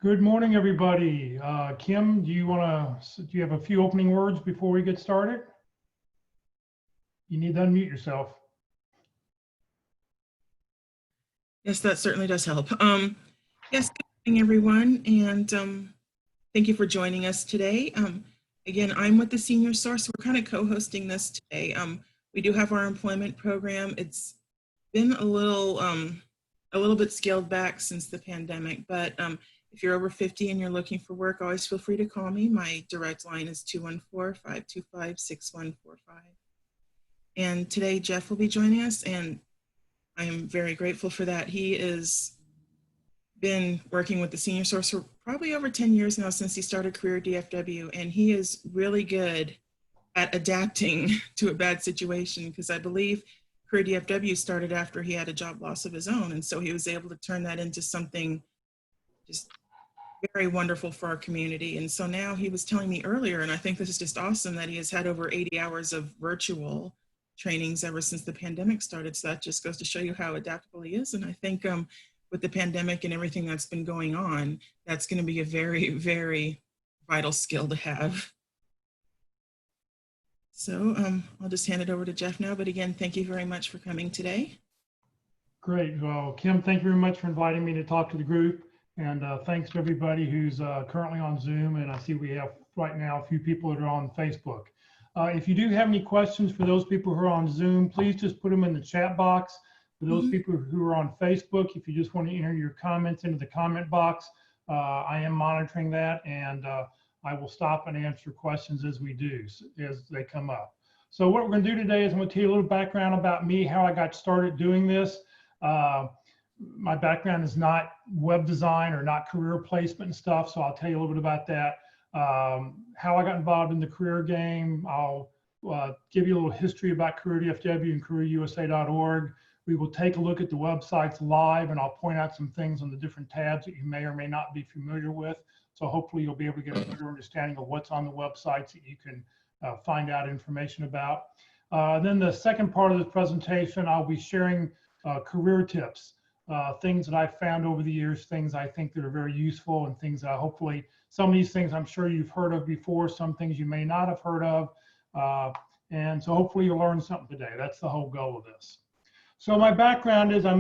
Good morning, everybody. Kim, do you have a few opening words before we get started? You need to unmute yourself. Yes, that certainly does help. Yes, good morning, everyone, and thank you for joining us today. Again, I'm with the Senior Source. We're kind of co-hosting this today. We do have our employment program. It's been a little bit scaled back since the pandemic, but if you're over 50 and you're looking for work, always feel free to call me. My direct line is 214-525-6145. And today, Jeff will be joining us, and I am very grateful for that. He has been working with the Senior Source for probably over 10 years now since he started CareerDFW, and he is really good at adapting to a bad situation, because I believe CareerDFW started after he had a job loss of his own, and so he was able to turn that into something just very wonderful for our community. And so now he was telling me earlier, and I think this is just awesome, that he has had over 80 hours of virtual trainings ever since the pandemic started. So that just goes to show you how adaptable he is. And I think with the pandemic and everything that's been going on, that's going to be a very, very vital skill to have. So I'll just hand it over to Jeff now. But again, thank you very much for coming today. Great. Well, Kim, thank you very much for inviting me to talk to the group. And thanks to everybody who's currently on Zoom. And I see we have right now a few people that are on Facebook. If you do have any questions for those people who are on Zoom, please just put them in the chat box. For those people who are on Facebook, if you just want to enter your comments into the comment box, I am monitoring that, and I will stop and answer questions as they come up. So what we're going to do today is I'm going to tell you a little background about me, how I got started doing this. My background is not web design or not career placement and stuff, so I'll tell you a little bit about that. How I got involved in the career game. I'll give you a little history about CareerDFW and CareerUSA.org. We will take a look at the websites live, and I'll point out some things on the different tabs that you may or may not be familiar with. So hopefully you'll be able to get a better understanding of what's on the websites that you can find out information about. Then the second part of the presentation, I'll be sharing career tips. Things that I've found over the years, things I think that are very useful, and things that hopefully, some of these things I'm sure you've heard of before, some things you may not have heard of. And so hopefully you'll learn something today. That's the whole goal of this. So my background is I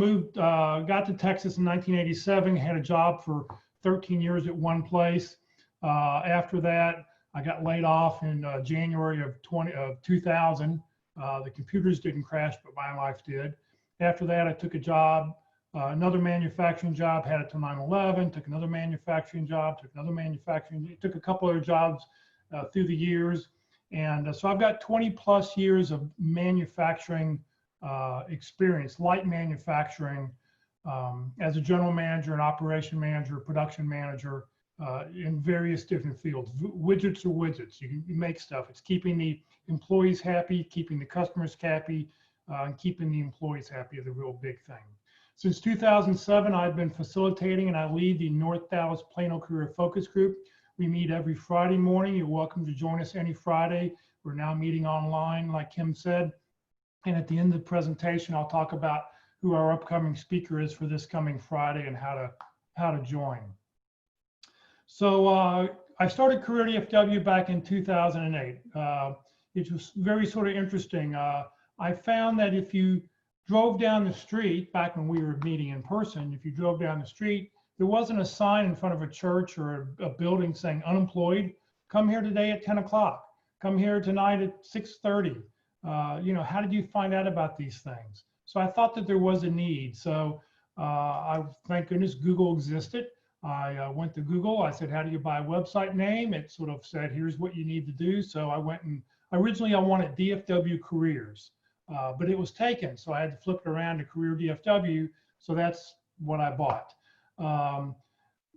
got to Texas in 1987, had a job for 13 years at one place. After that, I got laid off in January of 2000. The computers didn't crash, but my life did. After that, I took a job. Another manufacturing job, had it till 9/11, took another manufacturing job, took a couple other jobs through the years. And so I've got 20 plus years of manufacturing experience, light manufacturing, as a general manager, an operation manager, production manager, in various different fields. Widgets are widgets, you make stuff. It's keeping the employees happy, keeping the customers happy, and keeping the employees happy are the real big thing. Since 2007, I've been facilitating, and I lead the North Dallas Plano Career Focus Group. We meet every Friday morning. You're welcome to join us any Friday. We're now meeting online, like Kim said. And at the end of the presentation, I'll talk about who our upcoming speaker is for this coming Friday and how to join. So I started CareerDFW back in 2008. It was very sort of interesting. I found that if you drove down the street, back when we were meeting in person, if you drove down the street, there wasn't a sign in front of a church or a building saying unemployed, come here today at 10 o'clock, come here tonight at 6:30. How did you find out about these things? So I thought that there was a need. So thank goodness Google existed. I went to Google, I said, how do you buy a website name? It sort of said, here's what you need to do. So I went and originally I wanted DFW Careers. But it was taken, so I had to flip it around to CareerDFW, so that's what I bought.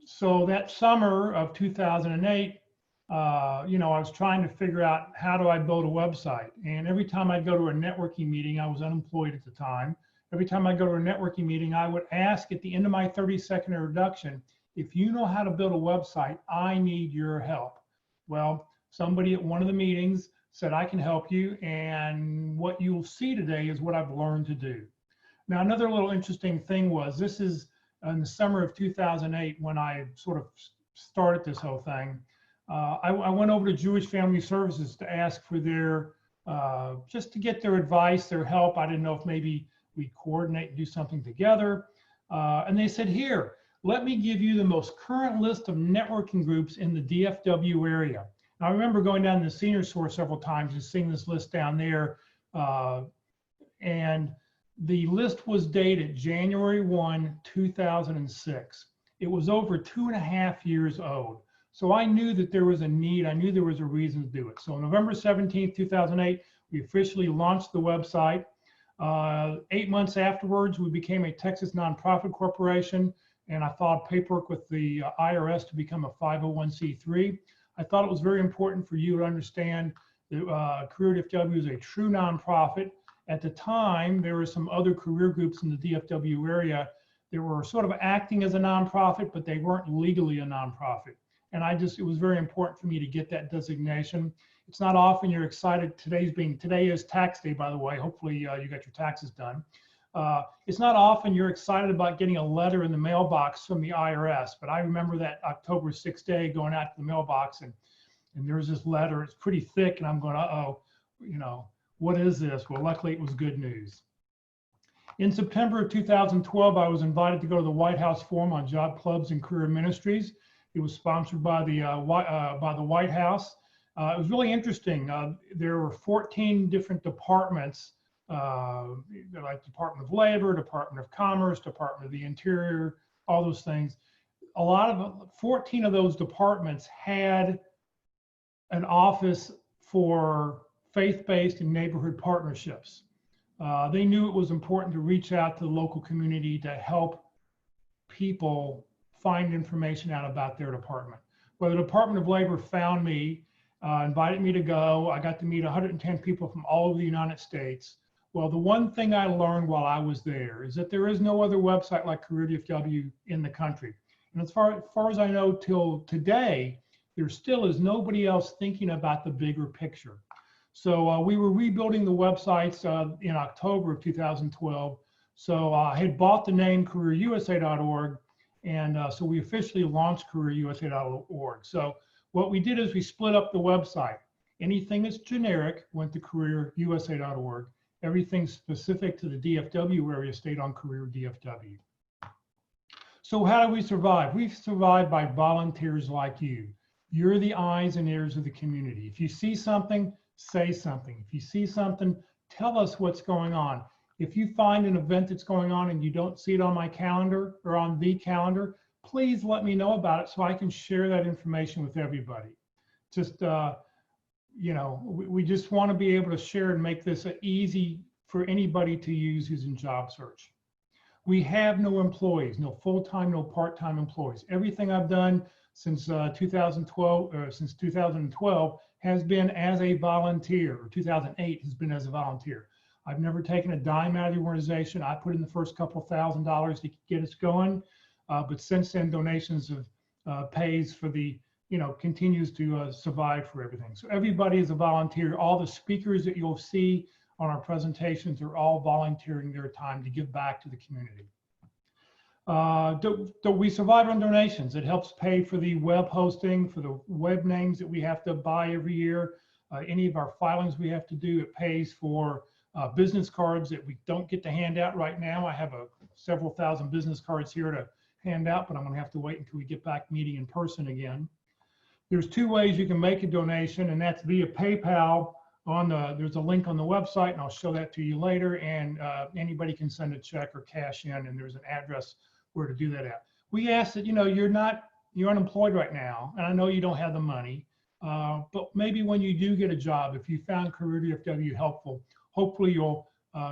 So that summer of 2008, I was trying to figure out how do I build a website, and every time I'd go to a networking meeting, I was unemployed at the time, every time I go to a networking meeting, I would ask at the end of my 30-second introduction, if you know how to build a website, I need your help. Well, somebody at one of the meetings said, I can help you, and what you'll see today is what I've learned to do. Now, another little interesting thing was, this is in the summer of 2008, when I sort of started this whole thing, I went over to Jewish Family Services to ask for their, just to get their advice, their help. I didn't know if maybe we coordinate and do something together. And they said, here, let me give you the most current list of networking groups in the DFW area. Now, I remember going down to the senior source several times and seeing this list down there. And the list was dated January 1, 2006. It was over 2.5 years old. So I knew that there was a need. I knew there was a reason to do it. So November 17th, 2008, we officially launched the website. 8 months afterwards, we became a Texas nonprofit corporation, and I filed paperwork with the IRS to become a 501c3. I thought it was very important for you to understand that CareerDFW is a true nonprofit. At the time, there were some other career groups in the DFW area that were sort of acting as a nonprofit, but they weren't legally a nonprofit. And it was very important for me to get that designation. It's not often you're excited. Today is tax day, by the way. Hopefully you got your taxes done. It's not often you're excited about getting a letter in the mailbox from the IRS, but I remember that October 6th day going out to the mailbox and there's this letter. It's pretty thick, and I'm going, uh-oh, what is this? Well, luckily it was good news. In September of 2012, I was invited to go to the White House Forum on Job Clubs and Career Ministries. It was sponsored by the White House. It was really interesting. There were 14 different departments, like Department of Labor, Department of Commerce, Department of the Interior, all those things. 14 of those departments had an office for faith-based and neighborhood partnerships. They knew it was important to reach out to the local community to help people find information out about their department. Well, the Department of Labor found me, invited me to go. I got to meet 110 people from all over the United States. Well, the one thing I learned while I was there is that there is no other website like CareerDFW in the country. And as far as I know, till today, there still is nobody else thinking about the bigger picture. So we were rebuilding the websites in October of 2012. So I had bought the name CareerUSA.org, and so we officially launched CareerUSA.org. So what we did is we split up the website. Anything that's generic went to CareerUSA.org. Everything specific to the DFW area stayed on CareerDFW. So how do we survive? We've survived by volunteers like you. You're the eyes and ears of the community. If you see something, say something. If you see something, tell us what's going on. If you find an event that's going on and you don't see it on my calendar or on the calendar, please let me know about it so I can share that information with everybody. Just, we just want to be able to share and make this easy for anybody to use who's in job search. We have no employees, no full-time, no part-time employees. Everything I've done since 2012 has been as a volunteer, or 2008 has been as a volunteer. I've never taken a dime out of the organization. I put in the first couple $1,000s to get us going, but since then donations have pays for the, continues to survive for everything. So everybody is a volunteer. All the speakers that you'll see on our presentations are all volunteering their time to give back to the community. We survive on donations. It helps pay for the web hosting, for the web names that we have to buy every year. Any of our filings we have to do, it pays for business cards that we don't get to hand out right now. I have several thousand business cards here to hand out, but I'm gonna have to wait until we get back meeting in person again. There's two ways you can make a donation, and that's via PayPal. There's a link on the website, and I'll show that to you later, and anybody can send a check or cash in, and there's an address where to do that at. We ask that, you're unemployed right now, and I know you don't have the money, but maybe when you do get a job, if you found CareerDFW helpful, hopefully you'll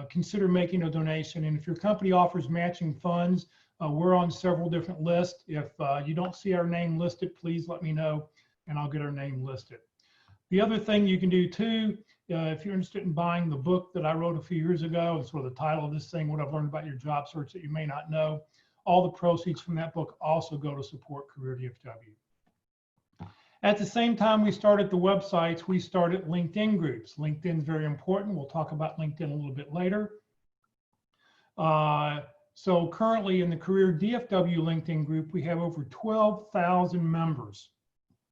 consider making a donation. And if your company offers matching funds, we're on several different lists. If you don't see our name listed, please let me know, and I'll get our name listed. The other thing you can do too, if you're interested in buying the book that I wrote a few years ago, it's sort of the title of this thing, What I've Learned About Your Job Search That You May Not Know. All the proceeds from that book also go to support CareerDFW. At the same time we started the websites, we started LinkedIn groups. LinkedIn is very important. We'll talk about LinkedIn a little bit later. So currently in the CareerDFW LinkedIn group, we have over 12,000 members.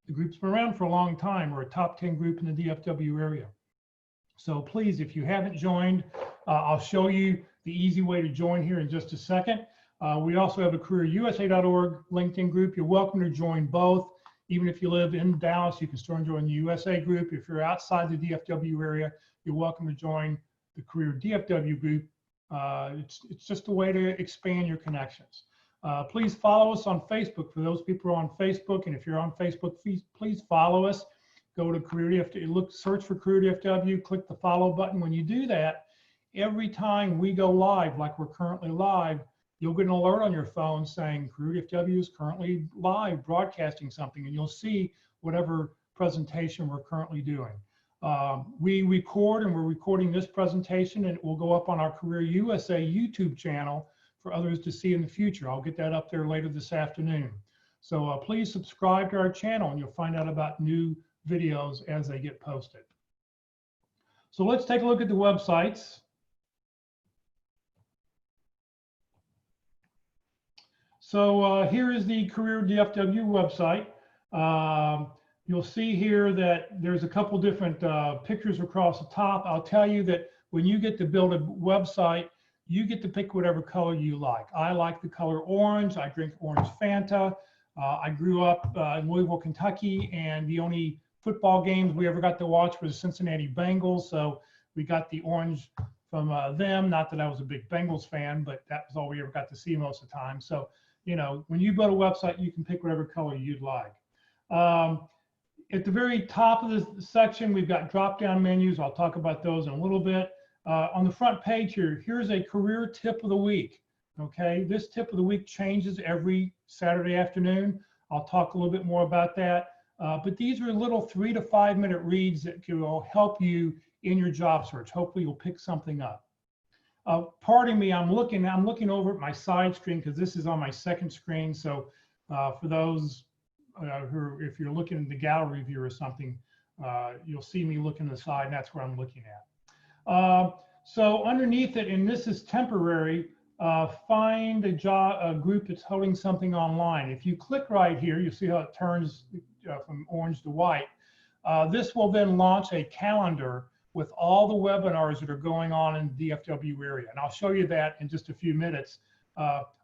The group's been around for a long time. We're a top 10 group in the DFW area. So please, if you haven't joined, I'll show you the easy way to join here in just a second. We also have a CareerUSA.org LinkedIn group. You're welcome to join both. Even if you live in Dallas, you can still join the USA group. If you're outside the DFW area, you're welcome to join the CareerDFW group. It's just a way to expand your connections. Please follow us on Facebook for those people who are on Facebook. And if you're on Facebook, please follow us. Go to CareerDFW, search for CareerDFW, click the follow button. When you do that, every time we go live, like we're currently live, you'll get an alert on your phone saying CareerDFW is currently live broadcasting something, and you'll see whatever presentation we're currently doing. We record, and we're recording this presentation, and it will go up on our Career USA YouTube channel for others to see in the future. I'll get that up there later this afternoon. So please subscribe to our channel, and you'll find out about new videos as they get posted. So let's take a look at the websites. So here is the CareerDFW website. You'll see here that there's a couple different pictures across the top. I'll tell you that when you get to build a website, you get to pick whatever color you like. I like the color orange. I drink orange Fanta. I grew up in Louisville, Kentucky, and the only football games we ever got to watch were the Cincinnati Bengals. So we got the orange from them. Not that I was a big Bengals fan, but that was all we ever got to see most of the time. So, you know, when you build a website, you can pick whatever color you'd like. At the very top of the section, we've got drop-down menus. I'll talk about those in a little bit. On the front page here, here's a career tip of the week. Okay, this tip of the week changes every Saturday afternoon. I'll talk a little bit more about that. But these are little 3 to 5 minute reads that will help you in your job search. Hopefully you'll pick something up. Pardon me, I'm looking over at my side screen because this is on my second screen. So for those who, if you're looking at the gallery view or something, you'll see me looking to the side, and that's where I'm looking at. So underneath it, and this is temporary, find a group that's holding something online. If you click right here, you see how it turns from orange to white. This will then launch a calendar with all the webinars that are going on in the DFW area. And I'll show you that in just a few minutes,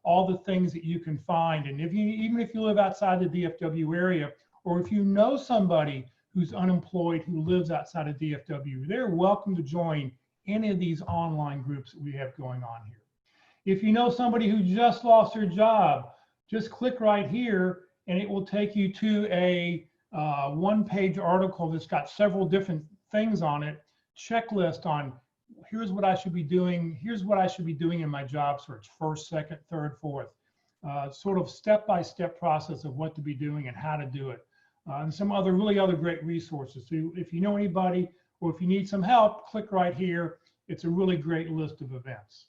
all the things that you can find. And even if you live outside the DFW area, or if you know somebody who's unemployed who lives outside of DFW, they're welcome to join any of these online groups that we have going on here. If you know somebody who just lost their job, just click right here and it will take you to a one-page article that's got several different things on it, checklist on here's what I should be doing, here's what I should be doing in my job search, first, second, third, fourth, sort of step-by-step process of what to be doing and how to do it. And some other great resources. So if you know anybody or if you need some help, click right here. It's a really great list of events.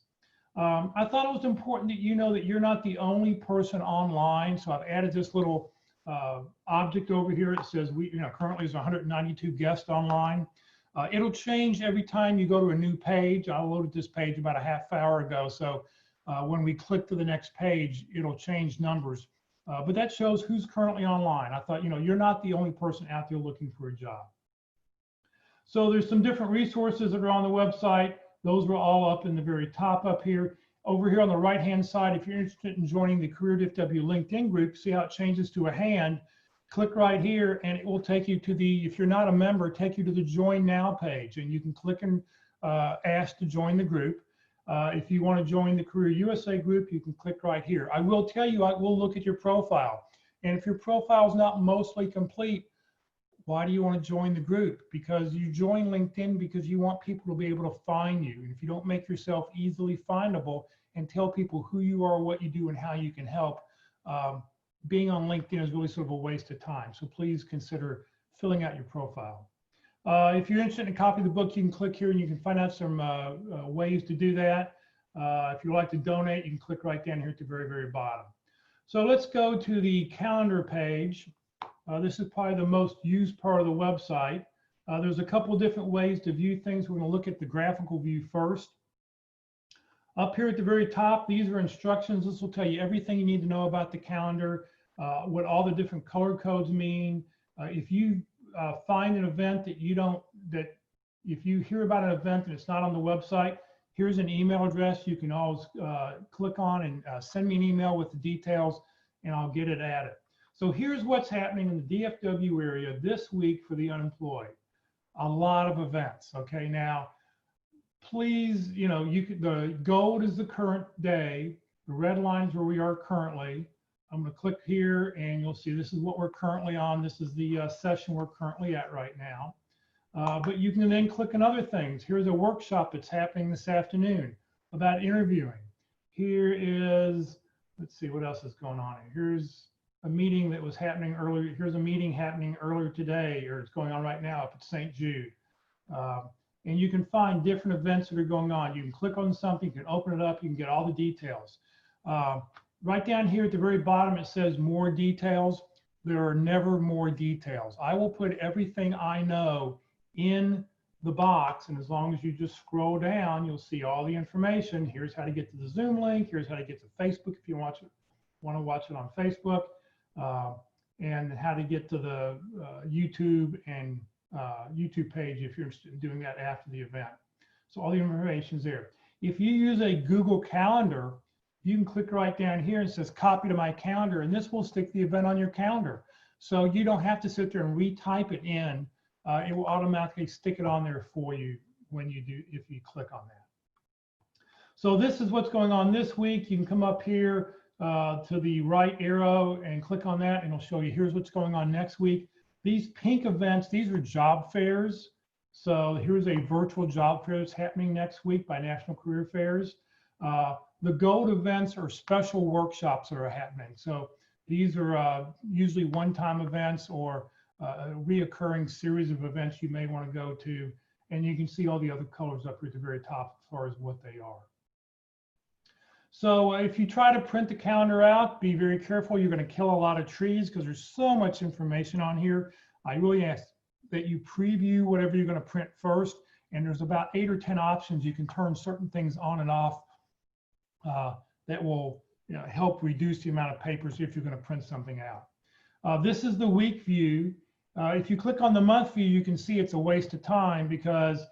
I thought it was important that you know that you're not the only person online. So I've added this little object over here. It says currently there's 192 guests online. It'll change every time you go to a new page. I loaded this page about a half hour ago. So when we click to the next page, it'll change numbers. But that shows who's currently online. I thought, you're not the only person out there looking for a job. So there's some different resources that are on the website. Those were all up in the very top up here. Over here on the right-hand side, if you're interested in joining the CareerDFW LinkedIn group, see how it changes to a hand. Click right here and it will take you to the, if you're not a member, take you to the Join Now page, and you can click and ask to join the group. If you want to join the Career USA group, you can click right here. I will tell you, I will look at your profile. And if your profile is not mostly complete, why do you want to join the group? Because you join LinkedIn because you want people to be able to find you. And if you don't make yourself easily findable and tell people who you are, what you do, and how you can help, being on LinkedIn is really sort of a waste of time. So please consider filling out your profile. If you're interested in a copy of the book, you can click here and you can find out some ways to do that. If you'd like to donate, you can click right down here at the very, very bottom. So let's go to the calendar page. This is probably the most used part of the website. There's a couple of different ways to view things. We're going to look at the graphical view first. Up here at the very top, these are instructions. This will tell you everything you need to know about the calendar, what all the different color codes mean. If you find an event that you don't, that if you hear about an event and it's not on the website, here's an email address you can always click on and send me an email with the details, and I'll get it added. So here's what's happening in the DFW area this week for the unemployed. A lot of events. Okay, now please, you know, the gold is the current day, the red line is where we are currently. I'm going to click here and you'll see this is what we're currently on. This is the session we're currently at right now. But you can then click on other things. Here's a workshop that's happening this afternoon about interviewing. Here is, let's see what else is going on. Here's a meeting that was happening earlier. Here's a meeting happening earlier today, or it's going on right now up at St. Jude. And you can find different events that are going on. You can click on something, you can open it up, you can get all the details. Right down here at the very bottom, it says more details. There are never more details. I will put everything I know in the box, and as long as you just scroll down, you'll see all the information. Here's how to get to the Zoom link. Here's how to get to Facebook if you want to watch it on Facebook, and how to get to the YouTube and YouTube page if you're interested in doing that after the event. So all the information is there. If you use a Google Calendar, you can click right down here and it says copy to my calendar, and this will stick the event on your calendar. So you don't have to sit there and retype it in. It will automatically stick it on there for you when you do, if you click on that. So this is what's going on this week. You can come up here to the right arrow and click on that, and it'll show you here's what's going on next week. These pink events, these are job fairs. So here's a virtual job fair that's happening next week by National Career Fairs. The gold events are special workshops that are happening. So these are usually one-time events or a reoccurring series of events you may want to go to. And you can see all the other colors up here at the very top as far as what they are. So if you try to print the calendar out, be very careful. You're going to kill a lot of trees because there's so much information on here. I really ask that you preview whatever you're going to print first. And there's about 8 or 10 options. You can turn certain things on and off that will, you know, help reduce the amount of papers if you're going to print something out. This is the week view. If you click on the month view, you can see it's a waste of time because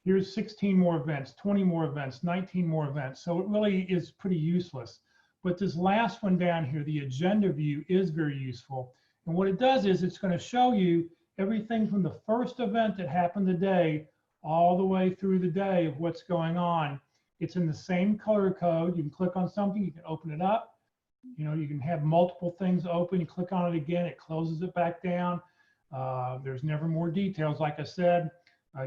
here's 16 more events, 20 more events, 19 more events. So it really is pretty useless. But this last one down here, the agenda view, is very useful. And what it does is it's going to show you everything from the first event that happened today all the way through the day of what's going on. It's in the same color code. You can click on something, you can open it up. You know, you can have multiple things open. You click on it again, it closes it back down. There's never more details. Like I said,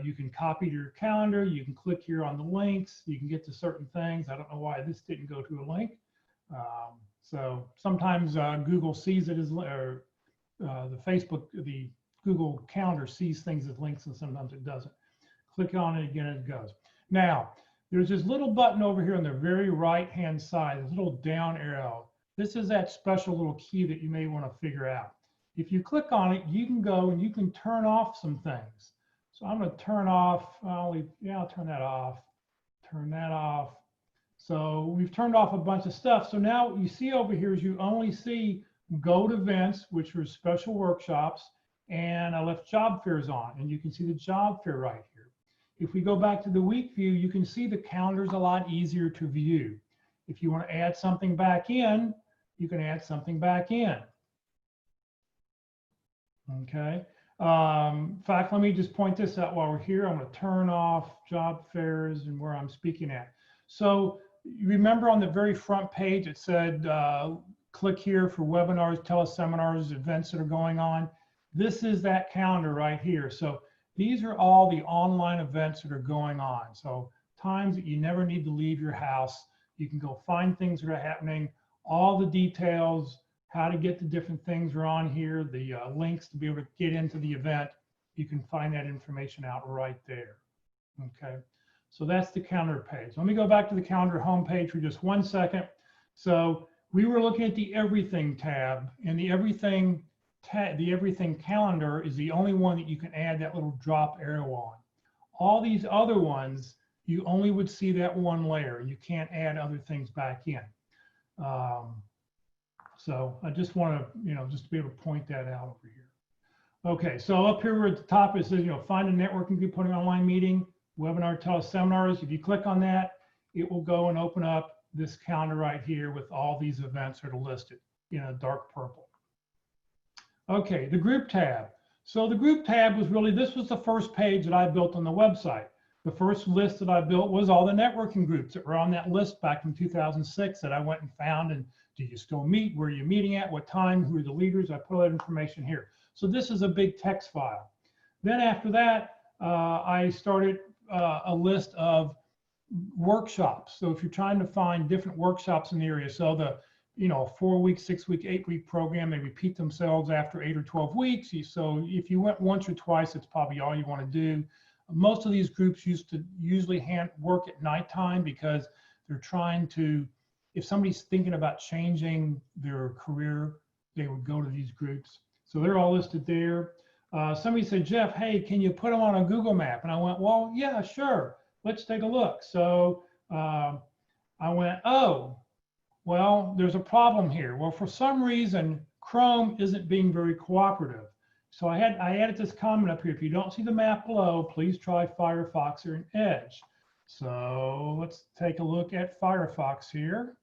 you can copy to your calendar. You can click here on the links. You can get to certain things. I don't know why this didn't go to a link. So sometimes Google sees it as, or the Facebook, the Google Calendar sees things as links, and sometimes it doesn't. Click on it again and it goes. Now, there's this little button over here on the very right-hand side, this little down arrow. This is that special little key that you may want to figure out. If you click on it, you can go and you can turn off some things. So I'm going to turn off, I'll turn that off, turn that off. So we've turned off a bunch of stuff. So now you see over here is you only see gold events, which are special workshops, and I left job fairs on, and you can see the job fair right here. If we go back to the week view, you can see the calendar's a lot easier to view. If you want to add something back in, you can add something back in. Okay. In fact, let me just point this out while we're here. I'm going to turn off job fairs and where I'm speaking at. So you remember on the very front page, it said, click here for webinars, teleseminars, events that are going on. This is that calendar right here. So these are all the online events that are going on. So times that you never need to leave your house. You can go find things that are happening, all the details, how to get to different things are on here, the links to be able to get into the event. You can find that information out right there. Okay, so that's the calendar page. Let me go back to the calendar homepage for just 1 second. So we were looking at the Everything tab, and the Everything calendar is the only one that you can add that little drop arrow on. All these other ones, you only would see that one layer. You can't add other things back in. So I just want to, just to be able to point that out over here. Okay, so up here at the top it says, find a networking group, put an online meeting, webinar, teleseminars. If you click on that, it will go and open up this calendar right here with all these events that are listed in a dark purple. Okay, the group tab. So the group tab was really, this was the first page that I built on the website. The first list that I built was all the networking groups that were on that list back in 2006 that I went and found. And do you still meet? Where are you meeting at? What time? Who are the leaders? I put all that information here. So this is a big text file. Then after that, I started a list of workshops. So if you're trying to find different workshops in the area, so the 4-week, 6-week, 8-week program, they repeat themselves after 8 or 12 weeks. So if you went once or twice, it's probably all you want to do. Most of these groups usually work at nighttime because they're trying to, if somebody's thinking about changing their career, they would go to these groups. So they're all listed there. Somebody said, Jeff, hey, can you put them on a Google map? And I went, well, yeah, sure. Let's take a look. So I went, oh, well, there's a problem here. Well, for some reason, Chrome isn't being very cooperative. So I added this comment up here. If you don't see the map below, please try Firefox or an Edge. So let's take a look at Firefox here.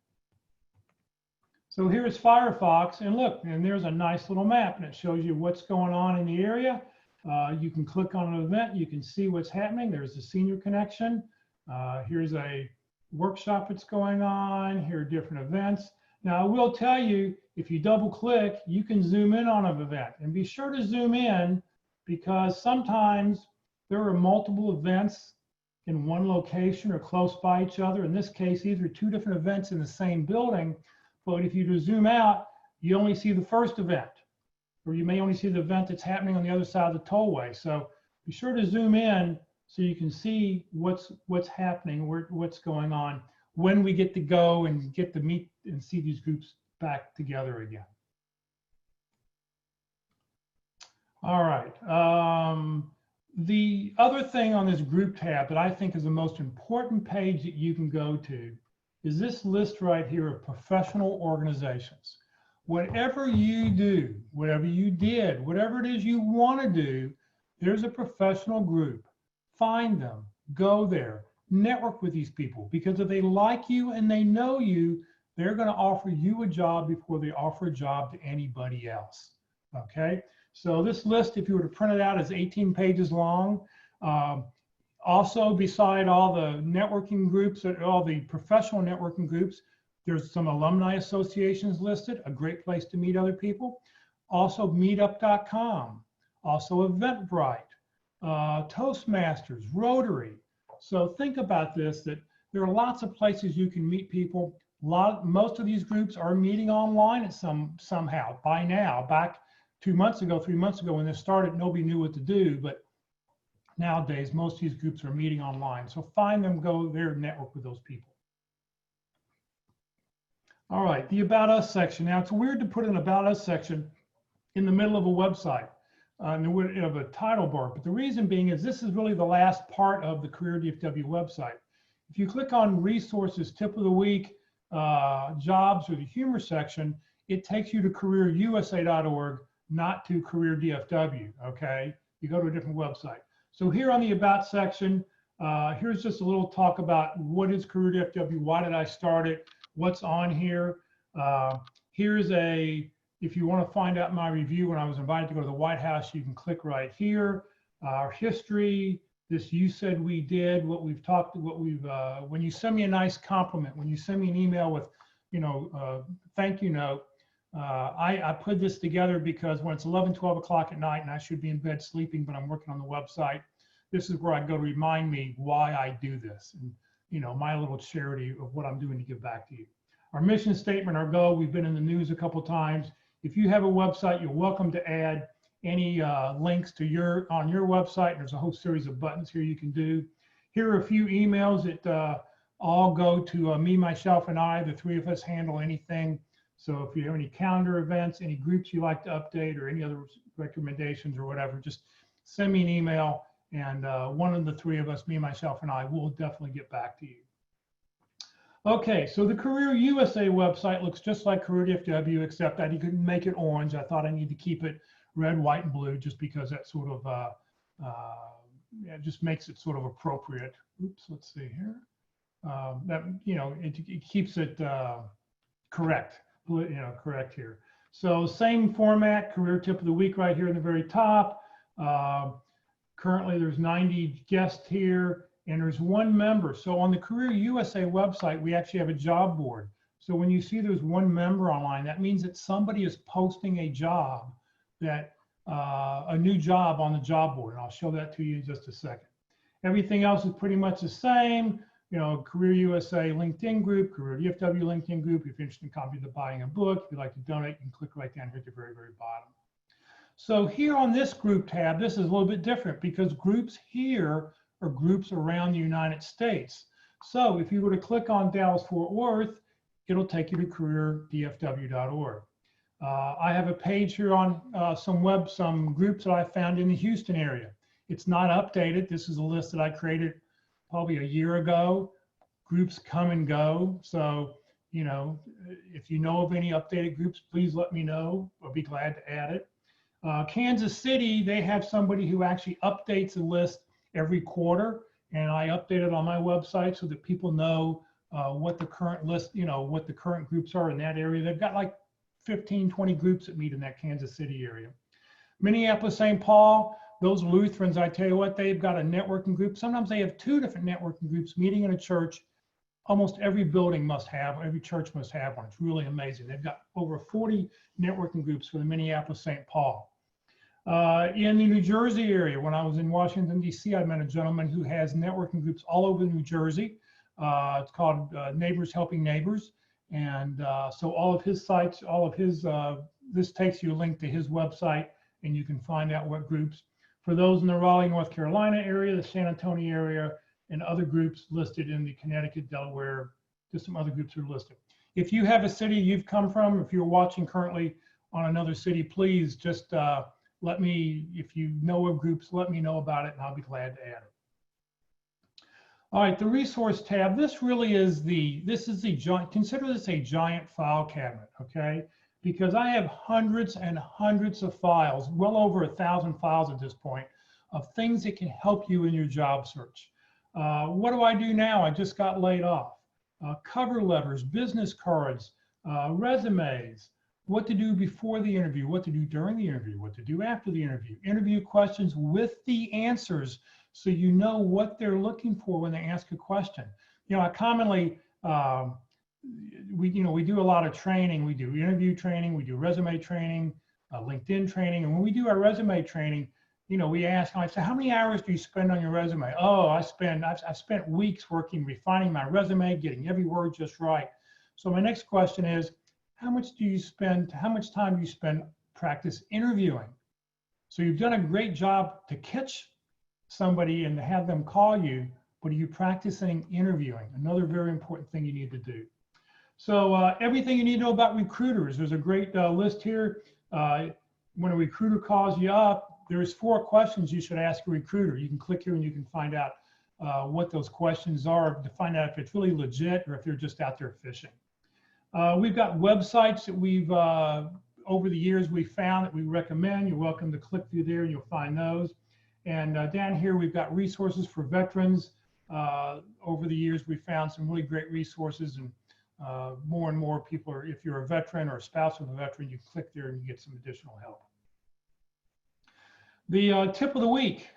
So here's Firefox, and look, and there's a nice little map, and it shows you what's going on in the area. You can click on an event, you can see what's happening. There's the senior connection. Here's a workshop that's going on. Here are different events. Now, I will tell you, if you double click, you can zoom in on an event, and be sure to zoom in because sometimes there are multiple events in one location or close by each other. In this case, these are 2 different events in the same building, but if you zoom out, you only see the first event, or you may only see the event that's happening on the other side of the tollway. So be sure to zoom in so you can see what's happening, what's going on when we get to go and get to meet and see these groups back together again. All right. The other thing on this group tab that I think is the most important page that you can go to is this list right here of professional organizations. Whatever you do, whatever you did, whatever it is you want to do, there's a professional group. Find them, go there, network with these people, because if they like you and they know you, they're going to offer you a job before they offer a job to anybody else. Okay, so this list, if you were to print it out, is 18 pages long. Also, beside all the networking groups, all the professional networking groups, there's some alumni associations listed, a great place to meet other people. Also, meetup.com, also Eventbrite, Toastmasters, Rotary. So think about this, that there are lots of places you can meet people. Most of these groups are meeting online at somehow. By now, back 2 months ago, 3 months ago when this started, nobody knew what to do, but nowadays, most of these groups are meeting online. So find them, go there, network with those people. All right, the About Us section. Now, it's weird to put an About Us section in the middle of a website, of a title bar, but the reason being is this is really the last part of the CareerDFW website. If you click on Resources, Tip of the Week, Jobs, or the Humor section, it takes you to careerusa.org, not to CareerDFW, okay? You go to a different website. So here on the About section, here's just a little talk about what is CareerDFW, why did I start it, what's on here. Here's if you want to find out my review when I was invited to go to the White House, you can click right here. Our history, this you said we did, what we've talked, when you send me a nice compliment, when you send me an email with, thank you note, I put this together because when it's 11, 12 o'clock at night and I should be in bed sleeping, but I'm working on the website, this is where I go to remind me why I do this and, my little charity of what I'm doing to give back to you. Our mission statement, our goal, we've been in the news a couple times. If you have a website, you're welcome to add any links to on your website. There's a whole series of buttons here you can do. Here are a few emails that all go to me, myself, and I. The 3 of us handle anything. So if you have any calendar events, any groups you like to update, or any other recommendations or whatever, just send me an email And one of the three of us, me, myself, and I, will definitely get back to you. Okay, so the Career USA website looks just like CareerDFW, except that you can make it orange. I thought I need to keep it red, white, and blue just because that sort of yeah, just makes it sort of appropriate. Oops, let's see here. That, you know, it keeps it correct, you know, correct here. So same format, career tip of the week right here in the very top. Currently there's 90 guests here and there's one member. So on the Career USA website, we actually have a job board. So when you see there's one member online, that means that somebody is posting a job, that a new job on the job board. And I'll show that to you in just a second. Everything else is pretty much the same. You know, Career USA LinkedIn group, CareerDFW LinkedIn group. If you're interested in copy of buying a book, if you'd like to donate, you can click right down here at the very, very bottom. So here on this group tab, this is a little bit different because groups here are groups around the United States. So if you were to click on Dallas-Fort Worth, it'll take you to CareerDFW.org. I have a page here on some groups that I found in the Houston area. It's not updated. This is a list that I created probably a year ago. Groups come and go. So, you know, if you know of any updated groups, please let me know. I'll be glad to add it. Kansas City, they have somebody who actually updates a list every quarter. And I update it on my website so that people know what the current list, you know, what the current groups are in that area. They've got like 15, 20 groups that meet in that Kansas City area. Minneapolis, St. Paul, those Lutherans, I tell you what, they've got a networking group. Sometimes they have 2 different networking groups meeting in a church. Almost every building must have, every church must have one. It's really amazing. They've got over 40 networking groups for the Minneapolis, St. Paul. In the New Jersey area, when I was in Washington, D.C., I met a gentleman who has networking groups all over New Jersey. It's called Neighbors Helping Neighbors. And so all of his sites, all of his, this takes you a link to his website, and you can find out what groups. For those in the Raleigh, North Carolina area, the San Antonio area, and other groups listed in the Connecticut, Delaware, just some other groups are listed. If you have a city you've come from, if you're watching currently on another city, please just let me, if you know of groups, let me know about it and I'll be glad to add it. All right, the resource tab, this really is consider this a giant file cabinet, okay? Because I have hundreds and hundreds of files, well over 1,000 files at this point, of things that can help you in your job search. What do I do now? I just got laid off. Cover letters, business cards, resumes, what to do before the interview, what to do during the interview, what to do after the interview, interview questions with the answers so you know what they're looking for when they ask a question. You know, I commonly, we do a lot of training. We do interview training, we do resume training, LinkedIn training. And when we do our resume training, you know, we ask, I say, how many hours do you spend on your resume? Oh, I've spent weeks working, refining my resume, getting every word just right. So my next question is, how much time do you spend practice interviewing? So you've done a great job to catch somebody and to have them call you, but are you practicing interviewing? Another very important thing you need to do. So everything you need to know about recruiters. There's a great list here. When a recruiter calls you up, there's 4 questions you should ask a recruiter. You can click here and you can find out what those questions are to find out if it's really legit or if they're just out there fishing. We've got websites that we've, over the years, we found that we recommend. You're welcome to click through there and you'll find those. And down here, we've got resources for veterans. Over the years, we found some really great resources, and more and more people are, if you're a veteran or a spouse of a veteran, you click there and you get some additional help. The tip of the week,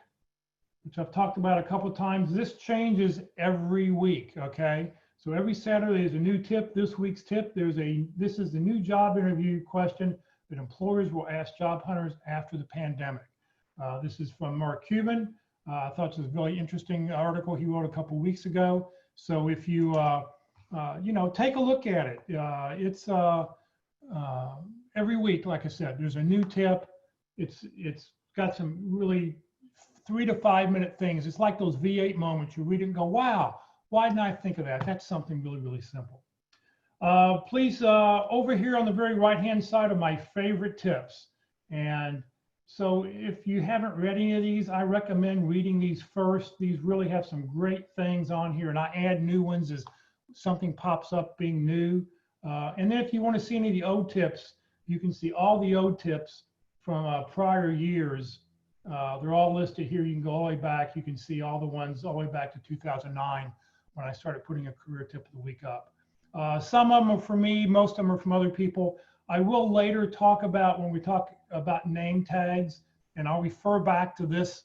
which I've talked about a couple of times, this changes every week, okay? So every Saturday is a new tip. This week's tip, this is the new job interview question that employers will ask job hunters after the pandemic. This is from Mark Cuban. I thought this was a really interesting article he wrote a couple of weeks ago. So if you, take a look at it. It's every week, like I said, there's a new tip. It's got some really 3 to 5 minute things. It's like those V8 moments. You read it and go, wow, why didn't I think of that? That's something really, really simple. Please, over here on the very right-hand side are my favorite tips. And So if you haven't read any of these, I recommend reading these first. These really have some great things on here, and I add new ones as something pops up being new. And then if you want to see any of the old tips, you can see all the old tips from prior years. They're all listed here. You can go all the way back. You can see all the ones all the way back to 2009 when I started putting a career tip of the week up. Some of them are for me, most of them are from other people. I will later talk about when we talk about name tags, and I'll refer back to this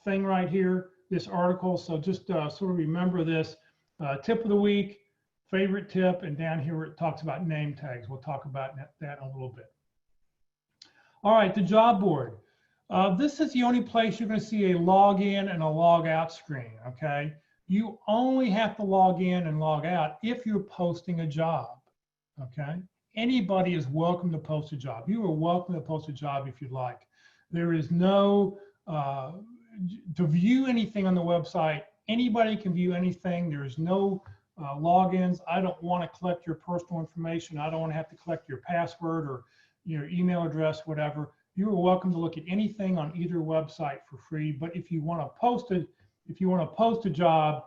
thing right here, this article. So just sort of remember this tip of the week, favorite tip, and down here where it talks about name tags. We'll talk about that in a little bit. All right, the job board. This is the only place you're going to see a login and a log out screen, okay? You only have to log in and log out if you're posting a job, okay? Anybody is welcome to post a job. You are welcome to post a job if you'd like. There is no, to view anything on the website, anybody can view anything. There is no logins. I don't want to collect your personal information. I don't want to have to collect your password or your email address, whatever. You are welcome to look at anything on either website for free. But if you want to post it, if you want to post a job,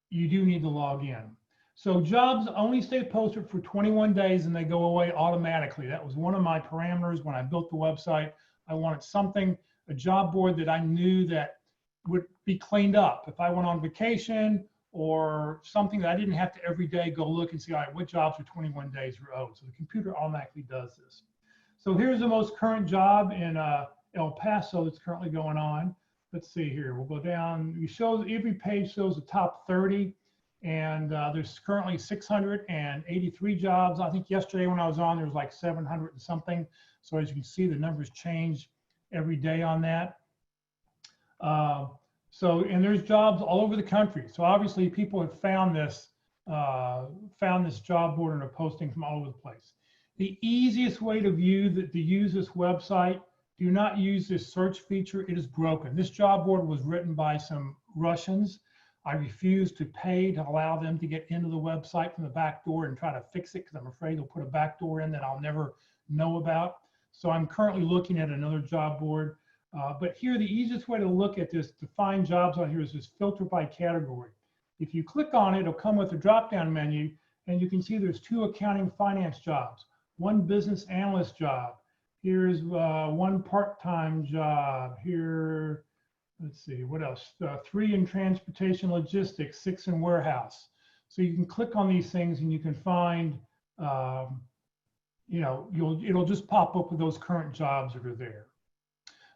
you do need to log in. So jobs only stay posted for 21 days and they go away automatically. That was one of my parameters when I built the website. I wanted something, a job board that I knew that would be cleaned up. If I went on vacation or something that I didn't have to every day go look and see, all right, what jobs are 21 days are owed. So the computer automatically does this. So here's the most current job in El Paso that's currently going on. Let's see here, we'll go down. We show, every page shows the top 30. And there's currently 683 jobs. I think yesterday when I was on, there was like 700 and something. So as you can see, the numbers change every day on that. And there's jobs all over the country. So obviously people have found this job board and are posting from all over the place. The easiest way to use this website, do not use this search feature. It is broken. This job board was written by some Russians. I refuse to pay to allow them to get into the website from the back door and try to fix it because I'm afraid they'll put a back door in that I'll never know about. So I'm currently looking at another job board. But here, the easiest way to look at this, to find jobs on here, is this filter by category. If you click on it, it'll come with a drop-down menu, and you can see there's 2 accounting finance jobs, 1 business analyst job. Here's 1 part-time job. Here, let's see, what else? 3 in transportation logistics, 6 in warehouse. So you can click on these things and you can find, it'll just pop up with those current jobs that are there.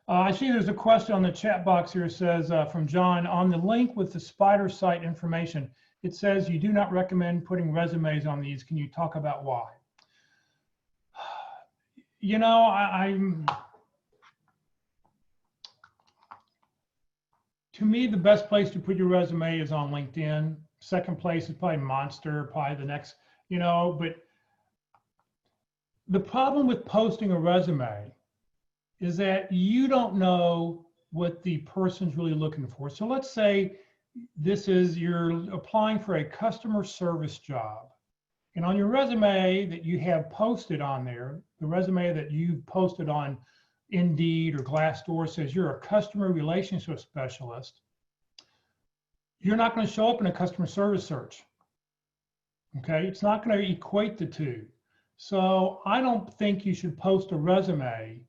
I see there's a question on the chat box here. It says from John, on the link with the spider site information, it says you do not recommend putting resumes on these. Can you talk about why? You know, to me, the best place to put your resume is on LinkedIn. Second place is probably Monster, probably the next, but the problem with posting a resume is that you don't know what the person's really looking for. So let's say you're applying for a customer service job. And on your resume that you have posted on there, the resume that you posted on Indeed or Glassdoor says you're a customer relationship specialist, you're not going to show up in a customer service search. Okay, it's not going to equate the two. So I don't think you should post a resume.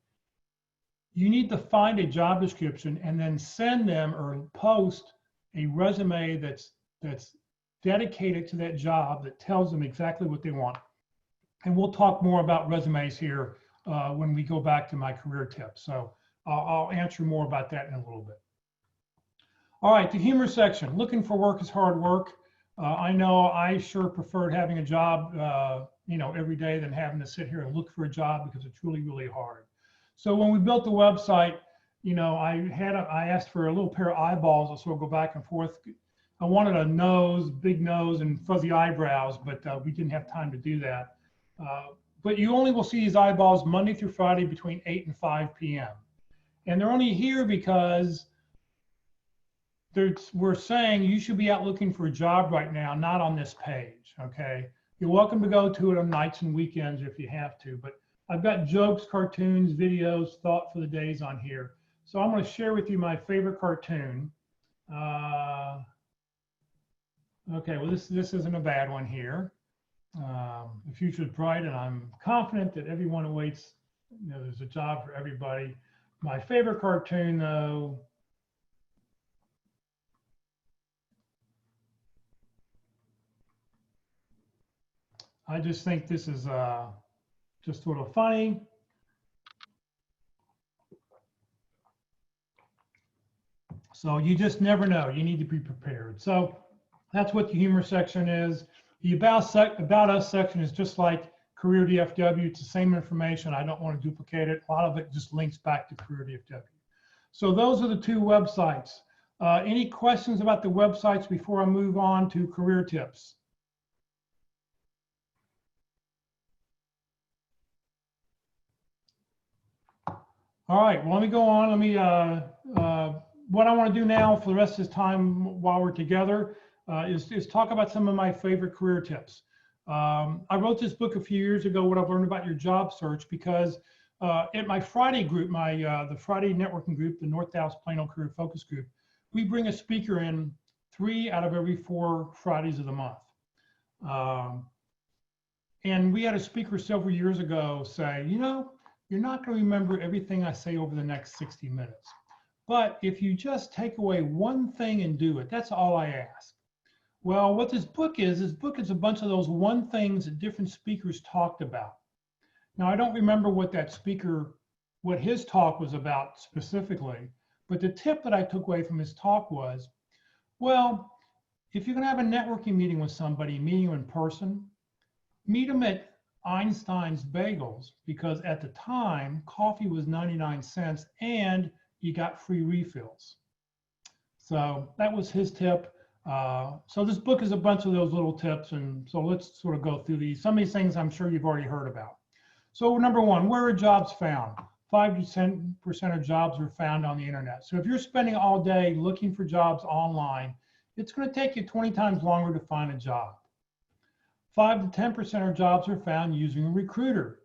You need to find a job description and then send them or post a resume that's dedicated to that job, that tells them exactly what they want. And we'll talk more about resumes here when we go back to my career tips. So I'll answer more about that in a little bit. All right, the humor section. Looking for work is hard work. I know I sure preferred having a job, every day than having to sit here and look for a job because it's really, really hard. So when we built the website, I asked for a little pair of eyeballs, so we'll go back and forth. I wanted a nose, big nose, and fuzzy eyebrows, but we didn't have time to do that. But you only will see these eyeballs Monday through Friday between 8 and 5 p.m. And they're only here because we're saying you should be out looking for a job right now, not on this page, okay? You're welcome to go to it on nights and weekends if you have to, but I've got jokes, cartoons, videos, thought for the days on here. So I'm going to share with you my favorite cartoon. Okay, well, this isn't a bad one here. The future is bright, and I'm confident that everyone awaits. There's a job for everybody. My favorite cartoon, though, I just think this is just sort of funny. So you just never know. You need to be prepared. So that's what the humor section is. The about us section is just like CareerDFW. It's the same information. I don't want to duplicate it. A lot of it just links back to CareerDFW. So those are the two websites. Any questions about the websites before I move on to career tips? All right, well, let me go on. Let me, what I want to do now for the rest of this time while we're together is talk about some of my favorite career tips. I wrote this book a few years ago, What I've Learned About Your Job Search, because at my Friday group, the Friday networking group, the North Dallas Plano Career Focus Group, we bring a speaker in 3 out of every 4 Fridays of the month. And we had a speaker several years ago say, you're not going to remember everything I say over the next 60 minutes. But if you just take away one thing and do it, that's all I ask. Well, what this book is a bunch of those one things that different speakers talked about. Now, I don't remember what his talk was about specifically, but the tip that I took away from his talk was, well, if you're going to have a networking meeting with somebody, meeting you in person, meet them at Einstein's Bagels, because at the time, coffee was 99 cents and you got free refills. So that was his tip. So this book is a bunch of those little tips. And so let's sort of go through these. Some of these things I'm sure you've already heard about. So number one, where are jobs found? 5 to 10% of jobs are found on the internet. So if you're spending all day looking for jobs online, it's going to take you 20 times longer to find a job. 5 to 10% of jobs are found using a recruiter.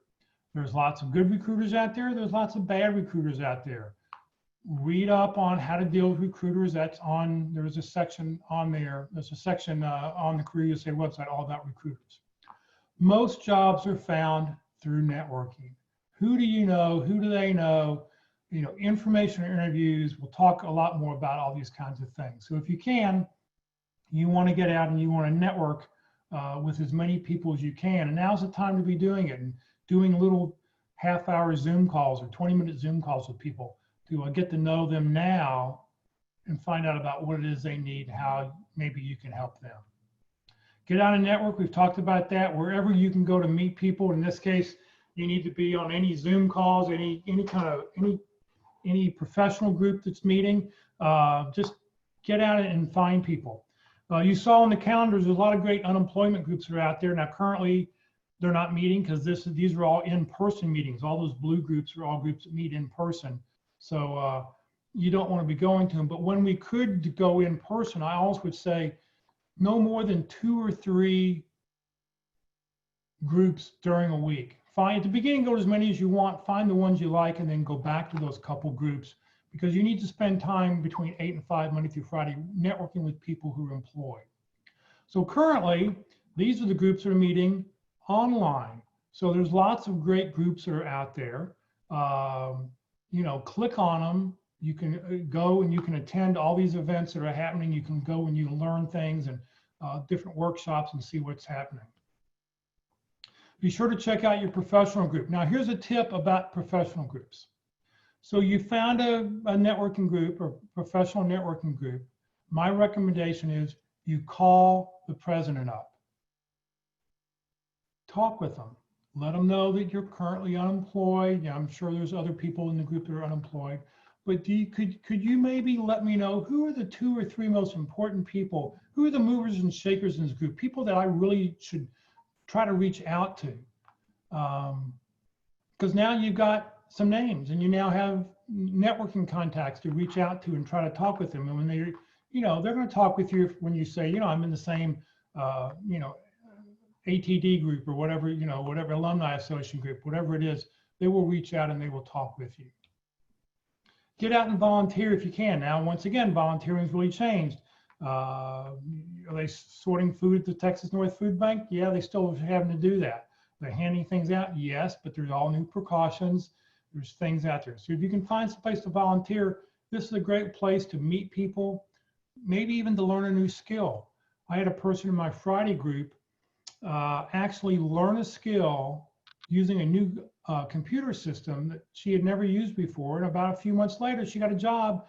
There's lots of good recruiters out there. There's lots of bad recruiters out there. Read up on how to deal with recruiters. There's a section on there. There's a section on the Career USA website all about recruiters. Most jobs are found through networking. Who do you know? Who do they know? Information interviews. We'll talk a lot more about all these kinds of things. So if you can, you want to get out and you want to network with as many people as you can. And now's the time to be doing it and doing little half-hour Zoom calls or 20-minute Zoom calls with people to get to know them now and find out about what it is they need, how maybe you can help them. Get out and network. We've talked about that. Wherever you can go to meet people. In this case, you need to be on any Zoom calls, any professional group that's meeting. Just get out and find people. You saw on the calendars, there's a lot of great unemployment groups that are out there. Now, currently, they're not meeting because these are all in-person meetings. All those blue groups are all groups that meet in person. So you don't want to be going to them. But when we could go in person, I always would say no more than 2 or 3 groups during a week. At the beginning, go to as many as you want, find the ones you like, and then go back to those couple groups, because you need to spend time between 8 and 5, Monday through Friday, networking with people who are employed. So currently, these are the groups that are meeting online. So there's lots of great groups that are out there. Click on them. You can go and you can attend all these events that are happening. You can go and you can learn things and different workshops and see what's happening. Be sure to check out your professional group. Now, here's a tip about professional groups. So you found a networking group or professional networking group. My recommendation is you call the president up. Talk with them. Let them know that you're currently unemployed. Yeah, I'm sure there's other people in the group that are unemployed. But could you maybe let me know who are the 2 or 3 most important people? Who are the movers and shakers in this group? People that I really should try to reach out to. Because now you've got some names and you now have networking contacts to reach out to and try to talk with them. And when they're going to talk with you when you say, I'm in the same, ATD group or whatever, whatever alumni association group, whatever it is, they will reach out and they will talk with you. Get out and volunteer if you can. Now, once again, volunteering has really changed. Are they sorting food at the Texas North Food Bank? Yeah, they still are having to do that. They're handing things out, yes, but there's all new precautions. There's things out there. So if you can find some place to volunteer, this is a great place to meet people, maybe even to learn a new skill. I had a person in my Friday group actually learn a skill using a new computer system that she had never used before. And about a few months later, she got a job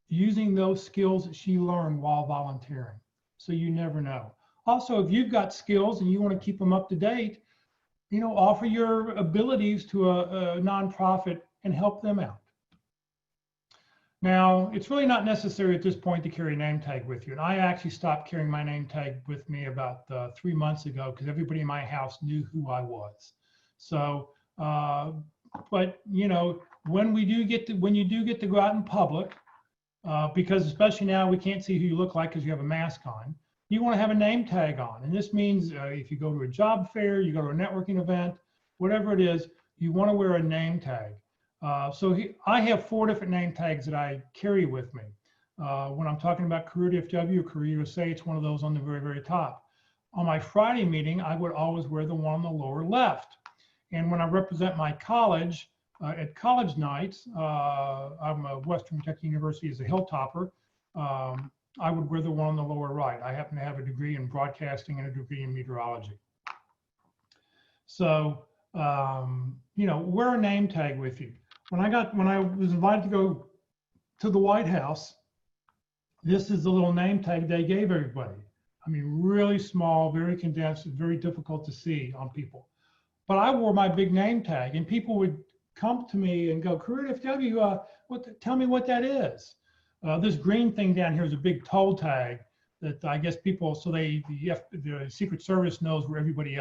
using those skills that she learned while volunteering. So you never know. Also, if you've got skills and you want to keep them up to date, offer your abilities to a nonprofit and help them out. Now, it's really not necessary at this point to carry a name tag with you. And I actually stopped carrying my name tag with me about 3 months ago because everybody in my house knew who I was. So, but when you do get to go out in public, because especially now we can't see who you look like because you have a mask on, you want to have a name tag on. And this means if you go to a job fair, you go to a networking event, whatever it is, you want to wear a name tag. I have 4 different name tags that I carry with me. When I'm talking about CareerDFW or Career USA, it's one of those on the very, very top. On my Friday meeting, I would always wear the one on the lower left. And when I represent my college, at college nights, I'm a Western Kentucky University as a Hilltopper. I would wear the one on the lower right. I happen to have a degree in broadcasting and a degree in meteorology. So, wear a name tag with you. When I was invited to go to the White House, this is the little name tag they gave everybody. I mean, really small, very condensed, very difficult to see on people. But I wore my big name tag, and people would come to me and go, CareerDFW, tell me what that is. This green thing down here is a big toll tag that I guess people, so the Secret Service knows where everybody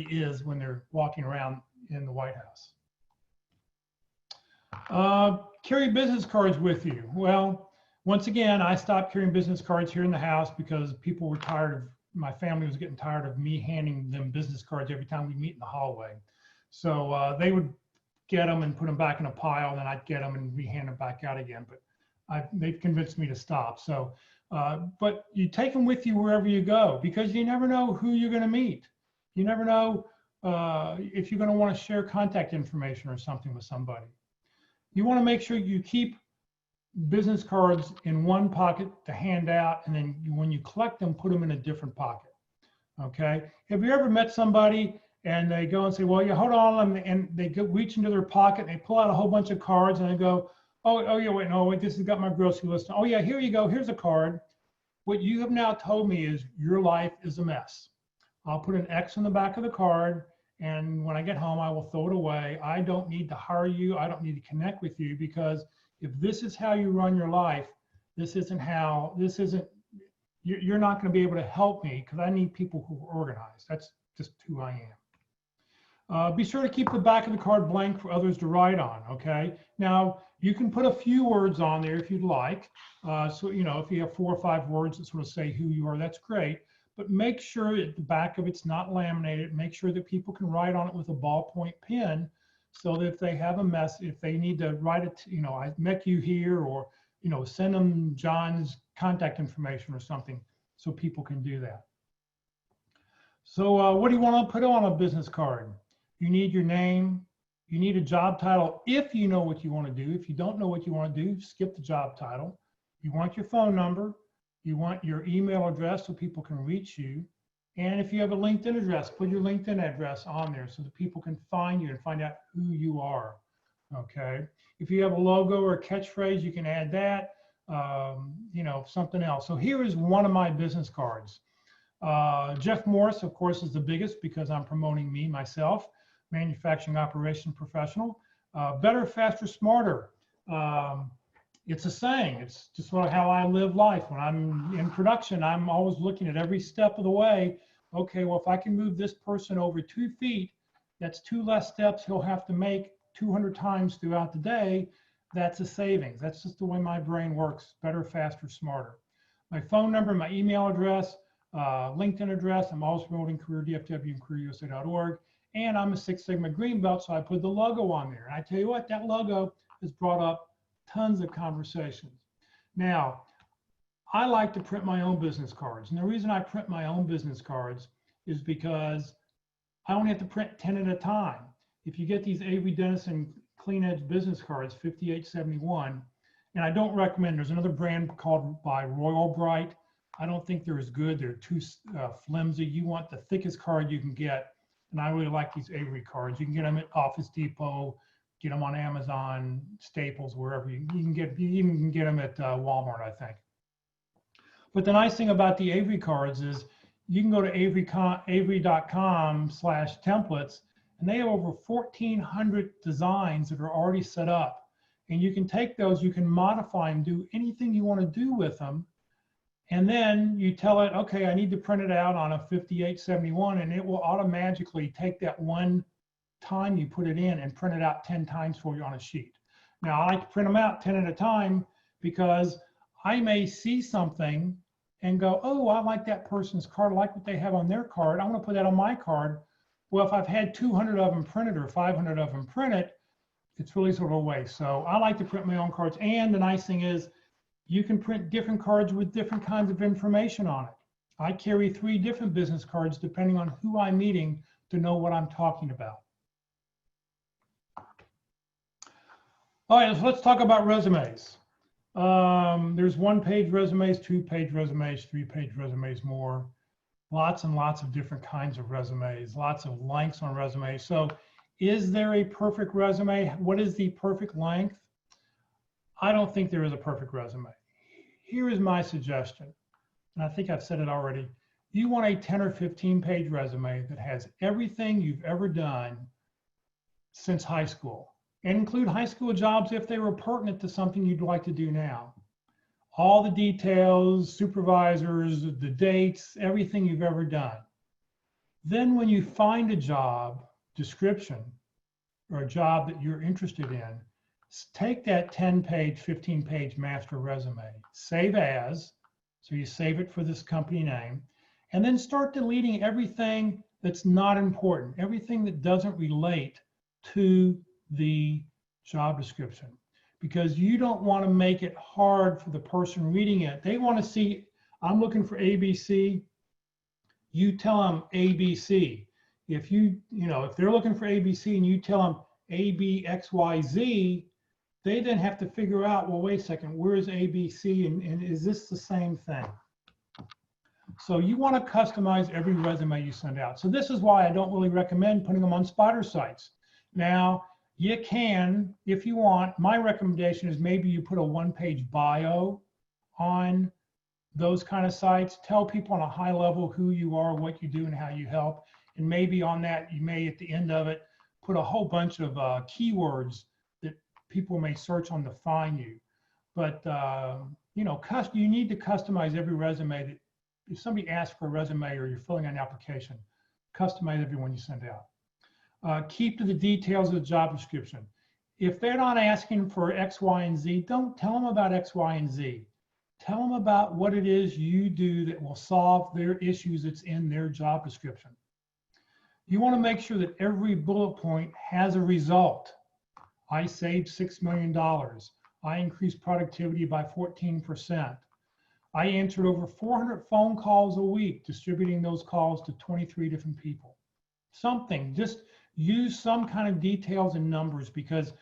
is when they're walking around in the White House. Carry business cards with you. Well, once again, I stopped carrying business cards here in the house because people were my family was getting tired of me handing them business cards every time we meet in the hallway. So they would get them and put them back in a pile, and then I'd get them and re-hand them back out again. But they've convinced me to stop. So, but you take them with you wherever you go because you never know who you're going to meet. You never know if you're going to want to share contact information or something with somebody. You want to make sure you keep business cards in one pocket to hand out, and then when you collect them, put them in a different pocket. Okay? Have you ever met somebody and they go and say, well, yeah, hold on, and they reach into their pocket and they pull out a whole bunch of cards and they go, oh yeah, wait, this has got my grocery list. Oh yeah, here you go, here's a card. What you have now told me is your life is a mess. I'll put an X on the back of the card, and when I get home, I will throw it away. I don't need to hire you. I don't need to connect with you, because if this is how you run your life, you're not going to be able to help me, because I need people who are organized. That's just who I am. Be sure to keep the back of the card blank for others to write on, okay? Now, you can put a few words on there if you'd like. So, if you have 4 or 5 words that sort of say who you are, that's great. But make sure that the back of it's not laminated. Make sure that people can write on it with a ballpoint pen, so that if they have a mess, if they need to write it, I met you here, or, send them John's contact information or something, so people can do that. So what do you want to put on a business card? You need your name. You need a job title if you know what you want to do. If you don't know what you want to do, skip the job title. You want your phone number. You want your email address so people can reach you. And if you have a LinkedIn address, put your LinkedIn address on there so that people can find you and find out who you are, okay? If you have a logo or a catchphrase, you can add that, something else. So here is one of my business cards. Jeff Morris, of course, is the biggest because I'm promoting myself, manufacturing operation professional. Better, faster, smarter. It's a saying. It's just sort of how I live life. When I'm in production, I'm always looking at every step of the way. Okay, well, if I can move this person over 2 feet, that's 2 less steps he'll have to make 200 times throughout the day. That's a savings. That's just the way my brain works. Better, faster, smarter. My phone number, my email address. LinkedIn address. I'm also promoting CareerDFW and CareerUSA.org. And I'm a Six Sigma Green Belt, so I put the logo on there. And I tell you what, that logo has brought up tons of conversations. Now, I like to print my own business cards. And the reason I print my own business cards is because I only have to print 10 at a time. If you get these Avery Dennison Clean Edge business cards, 5871, and I don't recommend, there's another brand called by Royal Bright. I don't think they're as good. They're too flimsy. You want the thickest card you can get. And I really like these Avery cards. You can get them at Office Depot, get them on Amazon, Staples, wherever you can get. You even can get them at Walmart, I think. But the nice thing about the Avery cards is you can go to avery.com/templates, and they have over 1,400 designs that are already set up. And you can take those, you can modify them, do anything you want to do with them. And then you tell it, okay, I need to print it out on a 5871, and it will automatically take that one time you put it in and print it out 10 times for you on a sheet. Now, I like to print them out 10 at a time because I may see something and go, oh, I like that person's card. I like what they have on their card. I want to put that on my card. Well, if I've had 200 of them printed or 500 of them printed, it's really sort of a waste. So I like to print my own cards. And the nice thing is, you can print different cards with different kinds of information on it. I carry 3 different business cards depending on who I'm meeting to know what I'm talking about. All right, so let's talk about resumes. There's 1-page resumes, 2-page resumes, 3-page resumes more. Lots and lots of different kinds of resumes, lots of lengths on resumes. So is there a perfect resume? What is the perfect length? I don't think there is a perfect resume. Here is my suggestion, and I think I've said it already. You want a 10 or 15-page resume that has everything you've ever done since high school, and include high school jobs if they were pertinent to something you'd like to do now. All the details, supervisors, the dates, everything you've ever done. Then when you find a job description or a job that you're interested in, take that 10-page, 15-page master resume, save as, so you save it for this company name, and then start deleting everything that's not important, everything that doesn't relate to the job description, because you don't want to make it hard for the person reading it. They want to see, I'm looking for ABC. You tell them ABC. If if they're looking for ABC and you tell them ABXYZ, they then have to figure out, well, wait a second, where is ABC and is this the same thing? So you want to customize every resume you send out. So this is why I don't really recommend putting them on spider sites. Now, you can, if you want. My recommendation is maybe you put a 1-page bio on those kind of sites. Tell people on a high level who you are, what you do, and how you help. And maybe on that, you may, at the end of it, put a whole bunch of keywords that people may search on to find you. But, you need to customize every resume. That if somebody asks for a resume or you're filling out an application, customize every one you send out. Keep to the details of the job description. If they're not asking for X, Y, and Z, don't tell them about X, Y, and Z. Tell them about what it is you do that will solve their issues that's in their job description. You want to make sure that every bullet point has a result. I saved $6 million. I increased productivity by 14%. I answered over 400 phone calls a week, distributing those calls to 23 different people. Something, just use some kind of details and numbers, because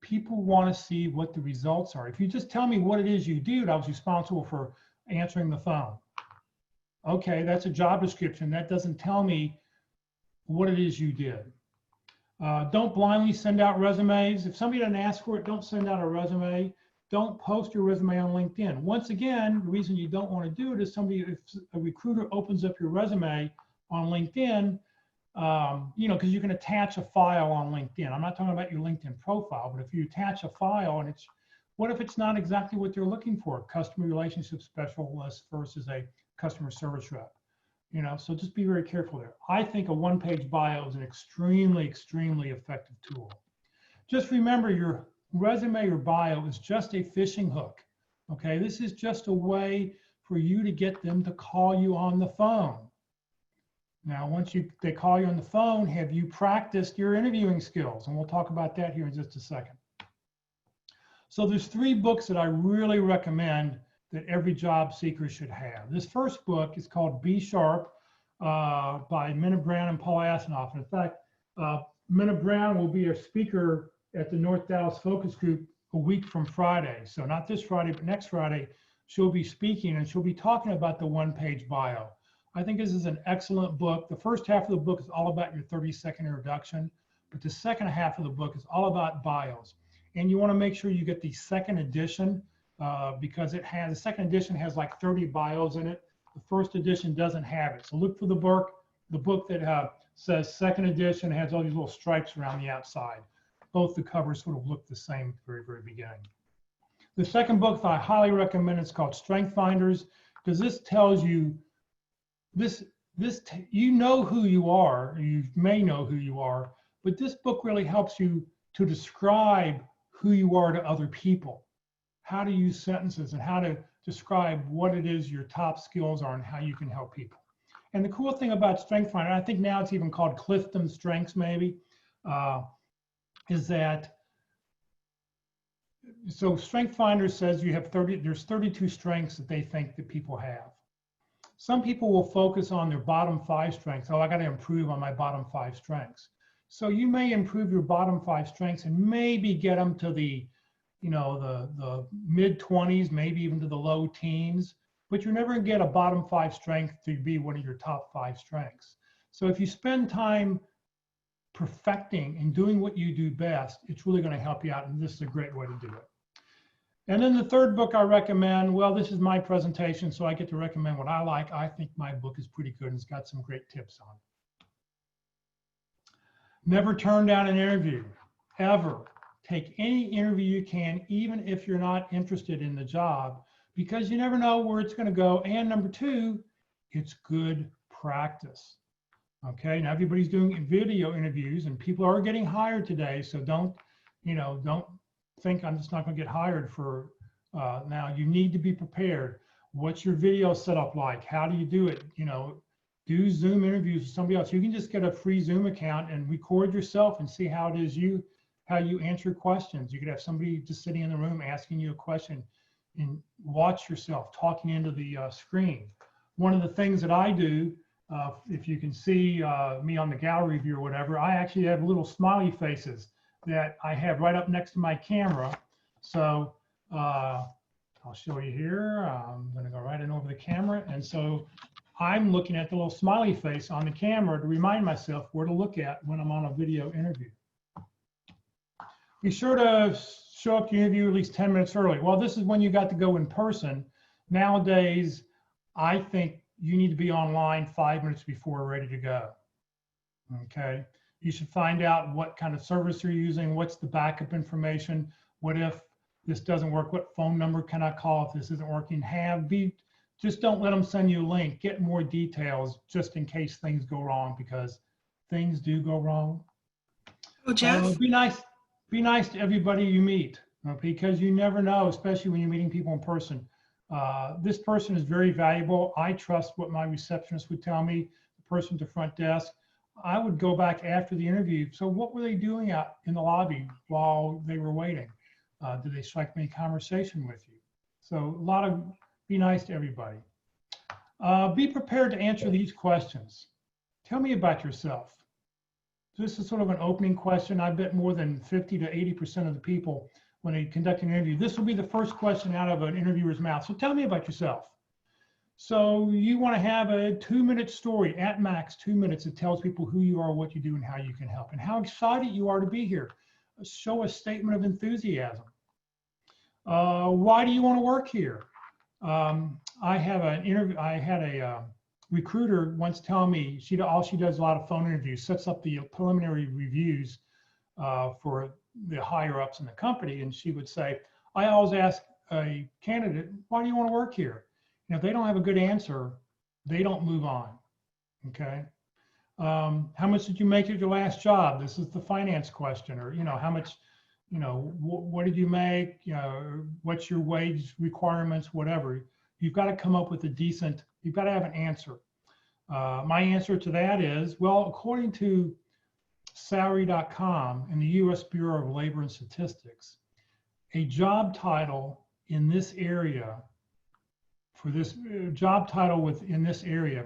people want to see what the results are. If you just tell me what it is you do, I was responsible for answering the phone. Okay, that's a job description. That doesn't tell me what it is you did. Don't blindly send out resumes. If somebody doesn't ask for it, don't send out a resume. Don't post your resume on LinkedIn. Once again, the reason you don't want to do it is if a recruiter opens up your resume on LinkedIn, because you can attach a file on LinkedIn. I'm not talking about your LinkedIn profile, but if you attach a file and what if it's not exactly what they're looking for? Customer relationship specialist versus a customer service rep. So just be very careful there. I think a 1-page bio is an extremely, extremely effective tool. Just remember, your resume or bio is just a fishing hook. Okay, this is just a way for you to get them to call you on the phone. Now, once they call you on the phone, have you practiced your interviewing skills? And we'll talk about that here in just a second. So there's 3 books that I really recommend that every job seeker should have. This first book is called Be Sharp by Minna Brown and Paul Asanoff. In fact, Minna Brown will be a speaker at the North Dallas Focus Group a week from Friday. So not this Friday, but next Friday, she'll be speaking and she'll be talking about the 1-page bio. I think this is an excellent book. The first half of the book is all about your 30-second introduction, but the second half of the book is all about bios. And you want to make sure you get the second edition because the second edition has like 30 bios in it. The first edition doesn't have it. So look for the book that says second edition, has all these little stripes around the outside. Both the covers sort of look the same at the very, very beginning. The second book that I highly recommend is called Strength Finders, because this tells you, you know who you are, or you may know who you are, but this book really helps you to describe who you are to other people, how to use sentences and how to describe what it is your top skills are and how you can help people. And the cool thing about Strength Finder, I think now it's even called Clifton Strengths maybe, is that, so Strength Finder says you have there's 32 strengths that they think that people have. Some people will focus on their bottom 5 strengths. Oh, I got to improve on my bottom 5 strengths. So you may improve your bottom 5 strengths and maybe get them to the mid-20s, maybe even to the low teens, but you're never going to get a bottom 5 strength to be one of your top 5 strengths. So if you spend time perfecting and doing what you do best, it's really going to help you out, and this is a great way to do it. And then the third book I recommend, well, this is my presentation, so I get to recommend what I like. I think my book is pretty good and it's got some great tips on it. Never turn down an interview, ever. Take any interview you can, even if you're not interested in the job, because you never know where it's going to go. And number 2, it's good practice. Okay, now everybody's doing video interviews and people are getting hired today, so don't think I'm just not going to get hired for now. You need to be prepared. What's your video setup like? How do you do it? Do Zoom interviews with somebody else. You can just get a free Zoom account and record yourself and see how it is how you answer questions. You could have somebody just sitting in the room asking you a question and watch yourself talking into the screen. One of the things that I do, if you can see me on the gallery view or whatever, I actually have little smiley faces that I have right up next to my camera. So I'll show you here. I'm going to go right in over the camera. And so I'm looking at the little smiley face on the camera to remind myself where to look at when I'm on a video interview. Be sure to show up to your interview at least 10 minutes early. Well, this is when you got to go in person. Nowadays, I think you need to be online 5 minutes before we're ready to go. Okay. You should find out what kind of service you're using, what's the backup information, what if this doesn't work, what phone number can I call if this isn't working. Just don't let them send you a link. Get more details just in case things go wrong, because things do go wrong. Oh, Jeff? Be nice to everybody you meet, because you never know, especially when you're meeting people in person. This person is very valuable. I trust what my receptionist would tell me, the person at the front desk. I would go back after the interview. So what were they doing out in the lobby while they were waiting? Did they strike any conversation with you? So be nice to everybody. Be prepared to answer these questions. Tell me about yourself. This is sort of an opening question. I bet more than 50 to 80% of the people, when they conduct an interview, this will be the first question out of an interviewer's mouth. So tell me about yourself. So you want to have a 2-minute story, at max 2 minutes. It tells people who you are, what you do, and how you can help, and how excited you are to be here. Show a statement of enthusiasm. Why do you want to work here? I had a recruiter once tell me all she does a lot of phone interviews, sets up the preliminary reviews for the higher ups in the company, and she would say, I always ask a candidate, why do you want to work here? And if they don't have a good answer, they don't move on. Okay. How much did you make at your last job? This is the finance question. Or how much, what did you make? What's your wage requirements? Whatever. you've got to come up with a decent, you've got to have an answer. My answer to that is, well, according to salary.com and the US Bureau of Labor and Statistics, a job title in this area, for this job title within this area,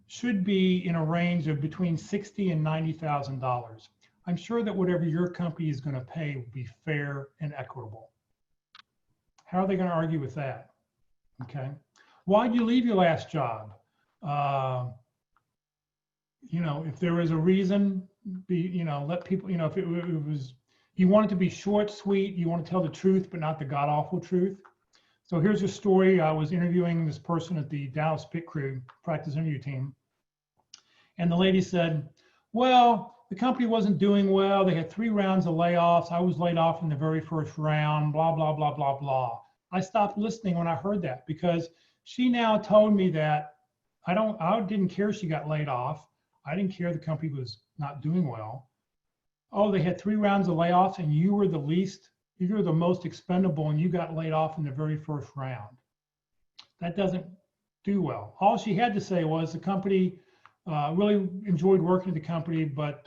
should be in a range of between $60,000 and $90,000. I'm sure that whatever your company is going to pay will be fair and equitable. How are they going to argue with that? Okay. Why'd you leave your last job? If there was a reason, let people, if it was, you want it to be short, sweet, you want to tell the truth, but not the god-awful truth. So here's a story. I was interviewing this person at the Dallas Pit Crew practice interview team. And the lady said, well, the company wasn't doing well. They had 3 rounds of layoffs. I was laid off in the very first round, blah, blah, blah, blah, blah. I stopped listening when I heard that, because she now told me that I didn't care she got laid off. I didn't care the company was not doing well. Oh, they had 3 rounds of layoffs and you were the most expendable and you got laid off in the very first round. That doesn't do well. All she had to say was the company really enjoyed working at the company, but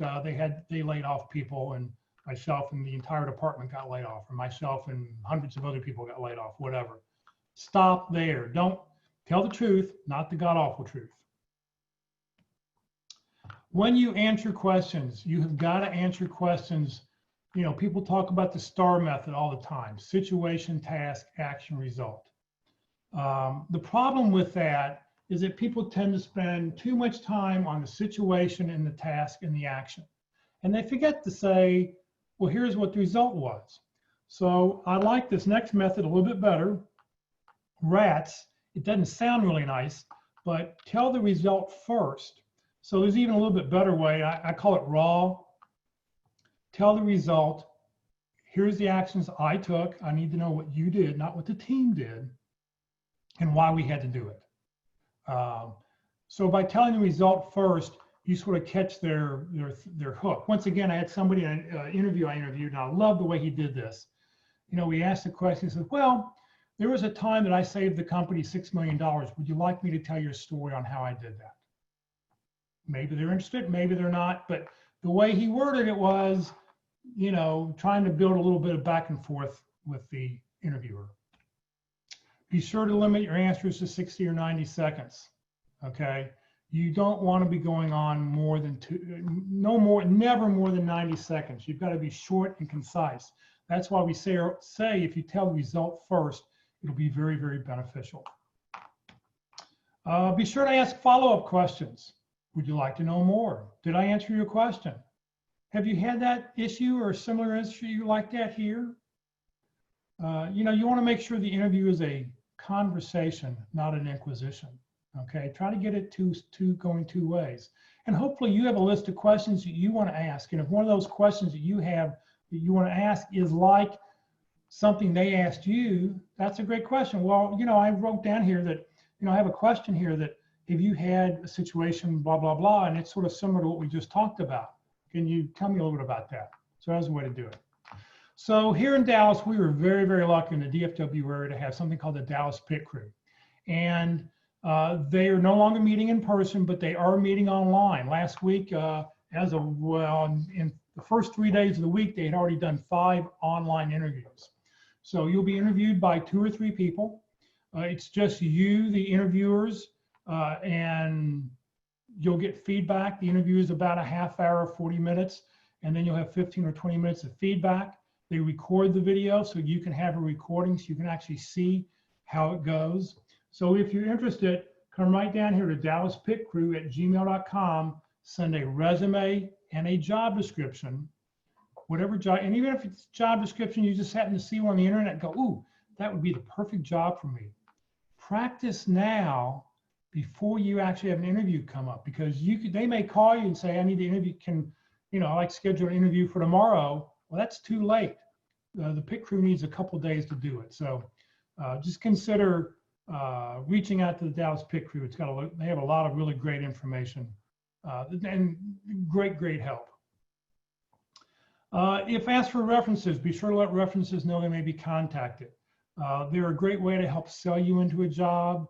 they laid off people, and myself and the entire department got laid off, or myself and hundreds of other people got laid off, whatever. Stop there. Don't tell the truth, not the god-awful truth. When you answer questions, you have got to answer questions. People talk about the STAR method all the time: situation, task, action, result. The problem with that is that people tend to spend too much time on the situation and the task and the action. And they forget to say, well, here's what the result was. So I like this next method a little bit better. RATS. It doesn't sound really nice, but tell the result first. So there's even a little bit better way. I call it RAW. Tell the result. Here's the actions I took. I need to know what you did, not what the team did, and why we had to do it. So by telling the result first, you sort of catch their hook. Once again, I had somebody in an interview I interviewed, and I love the way he did this. We asked the question, he said, well, there was a time that I saved the company $6 million. Would you like me to tell your story on how I did that? Maybe they're interested, maybe they're not, but the way he worded it was, trying to build a little bit of back and forth with the interviewer. Be sure to limit your answers to 60 or 90 seconds, okay? You don't want to be going on never more than 90 seconds. You've got to be short and concise. That's why we say if you tell the result first, it'll be very, very beneficial. Be sure to ask follow-up questions. Would you like to know more? Did I answer your question? Have you had that issue or a similar issue like that here? You want to make sure the interview is a conversation, not an inquisition. Okay, try to get it going 2 ways. And hopefully you have a list of questions that you want to ask. And if one of those questions that you have that you want to ask is like something they asked you, that's a great question. Well, I wrote down here that, I have a question here that, if you had a situation, blah, blah, blah, and it's sort of similar to what we just talked about. Can you tell me a little bit about that? So that's a way to do it. So here in Dallas, we were very, very lucky in the DFW area to have something called the Dallas Pit Crew. And they are no longer meeting in person, but they are meeting online. Last week, in the first 3 days of the week, they had already done 5 online interviews. So you'll be interviewed by 2 or 3 people. It's just you, the interviewers, and you'll get feedback. The interview is about a half hour, 40 minutes, and then you'll have 15 or 20 minutes of feedback. They record the video so you can have a recording so you can actually see how it goes. So if you're interested, come right down here to dallaspitcrew@gmail.com, send a resume and a job description, whatever job, and even if it's job description, you just happen to see one on the internet and go, ooh, that would be the perfect job for me. Practice now before you actually have an interview come up, because they may call you and say, I need to interview, I like to schedule an interview for tomorrow. Well, that's too late. The pit crew needs a couple days to do it. So just consider reaching out to the Dallas Pit Crew. They have a lot of really great information and great help. If asked for references, be sure to let references know they may be contacted. They're a great way to help sell you into a job.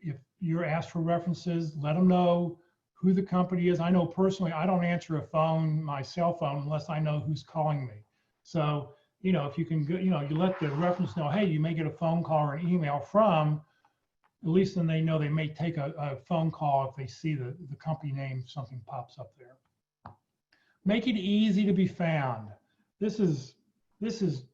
If you're asked for references, let them know who the company is. I know personally, I don't answer a phone, my cell phone, unless I know who's calling me. So, if you can go, you let the reference know, hey, you may get a phone call or an email from, at least then they know they may take a phone call if they see the company name, something pops up there. Make it easy to be found. This is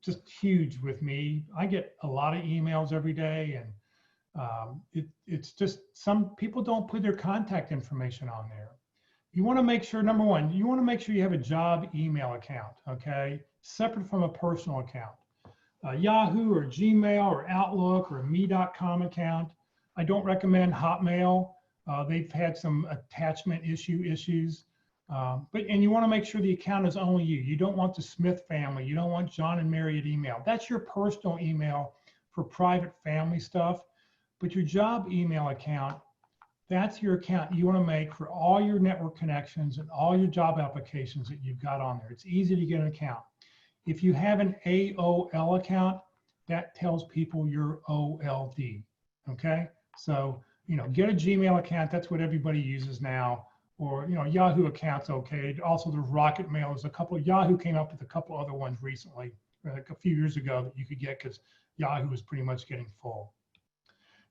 just huge with me. I get a lot of emails every day, and it's just some people don't put their contact information on there. You want to make sure, number one, you want to make sure you have a job email account, okay, separate from a personal account. Yahoo or Gmail or Outlook or a me.com account. I don't recommend Hotmail. They've had some attachment issues. And you want to make sure the account is only you. You don't want the Smith family. You don't want John and Mary at email. That's your personal email for private family stuff. But your job email account, that's your account you want to make for all your network connections and all your job applications that you've got on there. It's easy to get an account. If you have an AOL account, that tells people you're OLD. Okay? So, get a Gmail account. That's what everybody uses now. Or, Yahoo account's okay. Also, there's Rocket Mail. There's a couple. Yahoo came up with a couple other ones recently, like a few years ago, that you could get because Yahoo was pretty much getting full.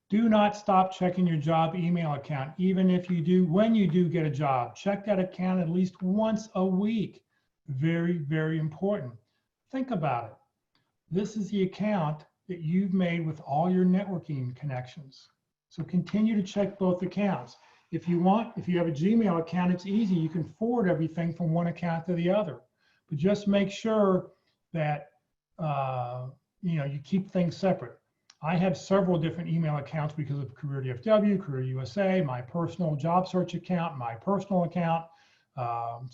Do not stop checking your job email account, even if you do, when you do get a job. Check that account at least once a week. Very, very important. Think about it. This is the account that you've made with all your networking connections. So continue to check both accounts. If you have a Gmail account, it's easy. You can forward everything from one account to the other. But just make sure that you keep things separate. I have several different email accounts because of CareerDFW, Career USA, my personal job search account, my personal account. And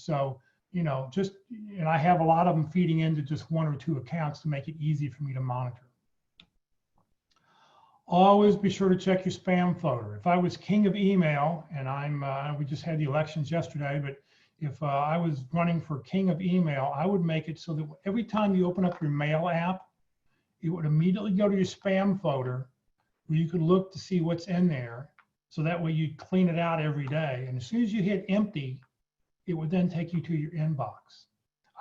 I have a lot of them feeding into just one or two accounts to make it easy for me to monitor. Always be sure to check your spam folder. If I was king of email, and we just had the elections yesterday, but if I was running for king of email, I would make it so that every time you open up your mail app, it would immediately go to your spam folder where you could look to see what's in there. So that way you'd clean it out every day. And as soon as you hit empty, it would then take you to your inbox.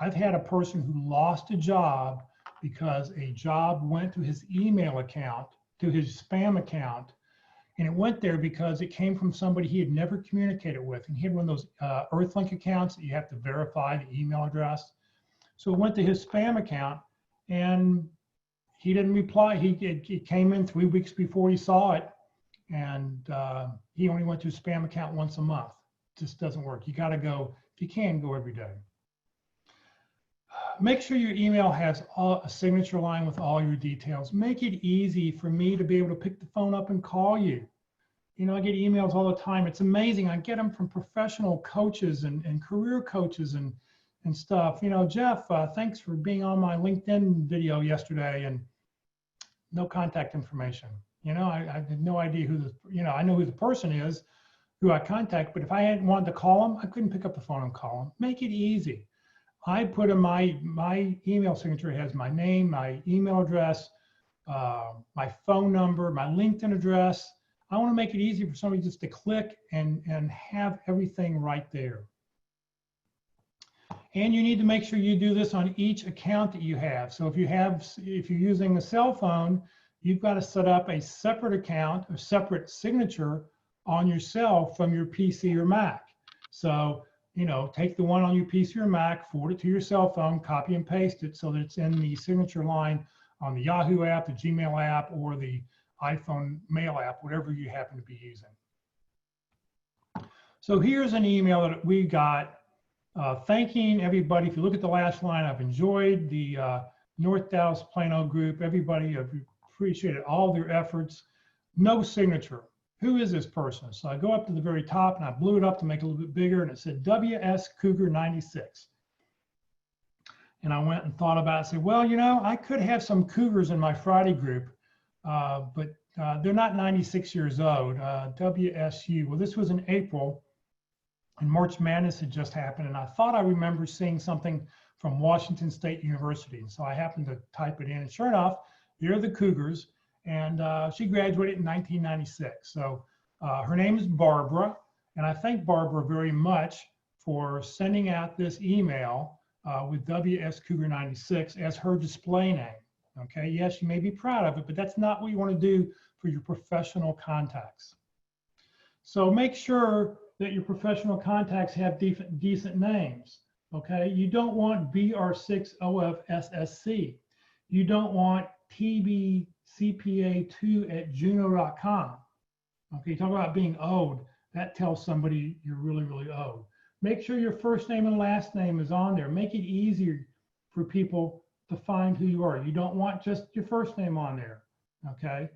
I've had a person who lost a job because a job went to his email account, to his spam account, and it went there because it came from somebody he had never communicated with. And he had one of those Earthlink accounts that you have to verify the email address. So it went to his spam account, and he didn't reply. It came in 3 weeks before he saw it, and he only went to his spam account once a month. It just doesn't work. You got to go, if you can, go every day. Make sure your email has a signature line with all your details. Make it easy for me to be able to pick the phone up and call you. I get emails all the time. It's amazing. I get them from professional coaches and career coaches and stuff. Jeff, thanks for being on my LinkedIn video yesterday, and no contact information. I had no idea who I know who the person is who I contact, but if I hadn't wanted to call them, I couldn't pick up the phone and call them. Make it easy. I put in my email signature has my name, my email address, my phone number, my LinkedIn address. I want to make it easy for somebody just to click and have everything right there. And you need to make sure you do this on each account that you have. So if you're using a cell phone, you've got to set up a separate account, a separate signature on your cell from your PC or Mac. So, take the one on your PC or Mac, forward it to your cell phone, copy and paste it so that it's in the signature line on the Yahoo app, the Gmail app, or the iPhone mail app, whatever you happen to be using. So here's an email that we got thanking everybody. If you look at the last line, I've enjoyed the North Dallas Plano group. Everybody, I've appreciated all their efforts. No signature. Who is this person? So I go up to the very top and I blew it up to make it a little bit bigger, and it said WS Cougar 96. And I went and thought about it and said, well, I could have some Cougars in my Friday group, but they're not 96 years old. WSU, well, this was in April, and March Madness had just happened, and I thought I remember seeing something from Washington State University. So I happened to type it in, and sure enough, They're the Cougars, and she graduated in 1996. So her name is Barbara, and I thank Barbara very much for sending out this email with WS Cougar 96 as her display name. Okay, yes, you may be proud of it, but that's not what you want to do for your professional contacts. So make sure that your professional contacts have decent names. Okay, you don't want BR6OFSSC. You don't want TBCPA2@juno.com. Okay, you talk about being owed. That tells somebody you're really, really owed. Make sure your first name and last name is on there. Make it easier for people to find who you are. You don't want just your first name on there. Okay,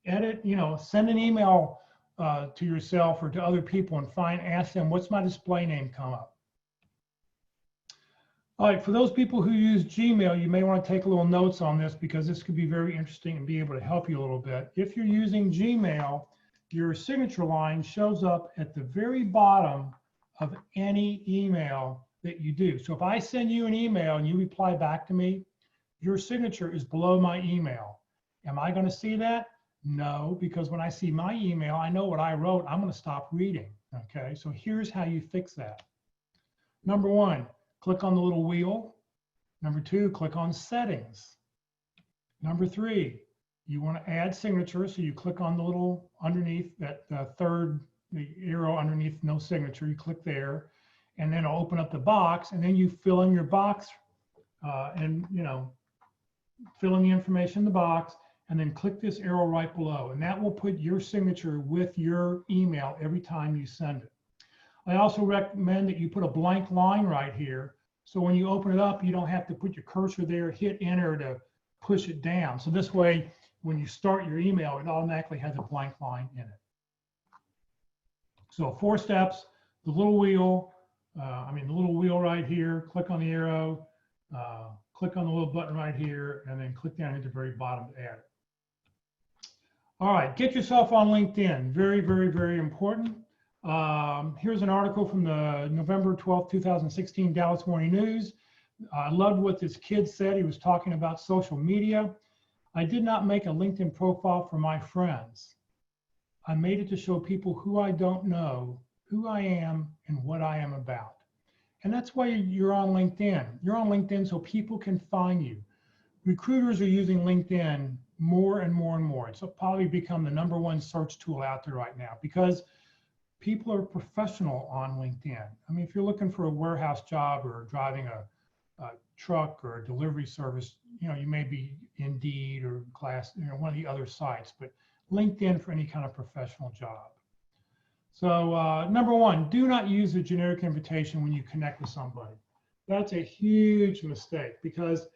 edit, send an email to yourself or to other people and ask them, what's my display name come up? All right, for those people who use Gmail, you may want to take a little notes on this because this could be very interesting and be able to help you a little bit. If you're using Gmail, your signature line shows up at the very bottom of any email that you do. So if I send you an email and you reply back to me, your signature is below my email. Am I going to see that? No, because when I see my email, I know what I wrote. I'm going to stop reading. Okay, so here's how you fix that. Number one, click on the little wheel. Number two, click on settings. Number three, you want to add signature, so you click on the little underneath that the arrow underneath no signature, you click there, and then it'll open up the box, and then you fill in your box and fill in the information in the box, and then click this arrow right below, and that will put your signature with your email every time you send it. I also recommend that you put a blank line right here, so when you open it up, you don't have to put your cursor there, hit enter to push it down. So this way, when you start your email, it automatically has a blank line in it. So 4 steps, the little wheel, the little wheel right here, click on the arrow, click on the little button right here, and then click down at the very bottom to add it. All right, get yourself on LinkedIn. Very, very, very important. Here's an article from the November 12th, 2016 Dallas Morning News. I loved what this kid said. He was talking about social media. I did not make a LinkedIn profile for my friends. I made it to show people who I don't know, who I am, and what I am about. And that's why you're on LinkedIn. You're on LinkedIn so people can find you. Recruiters are using LinkedIn more and more and more. It's probably become the #1 search tool out there right now because people are professional on LinkedIn. I mean, if you're looking for a warehouse job or driving a truck or a delivery service, you may be Indeed or Glass, one of the other sites, but LinkedIn for any kind of professional job. So #1, do not use a generic invitation when you connect with somebody. That's a huge mistake because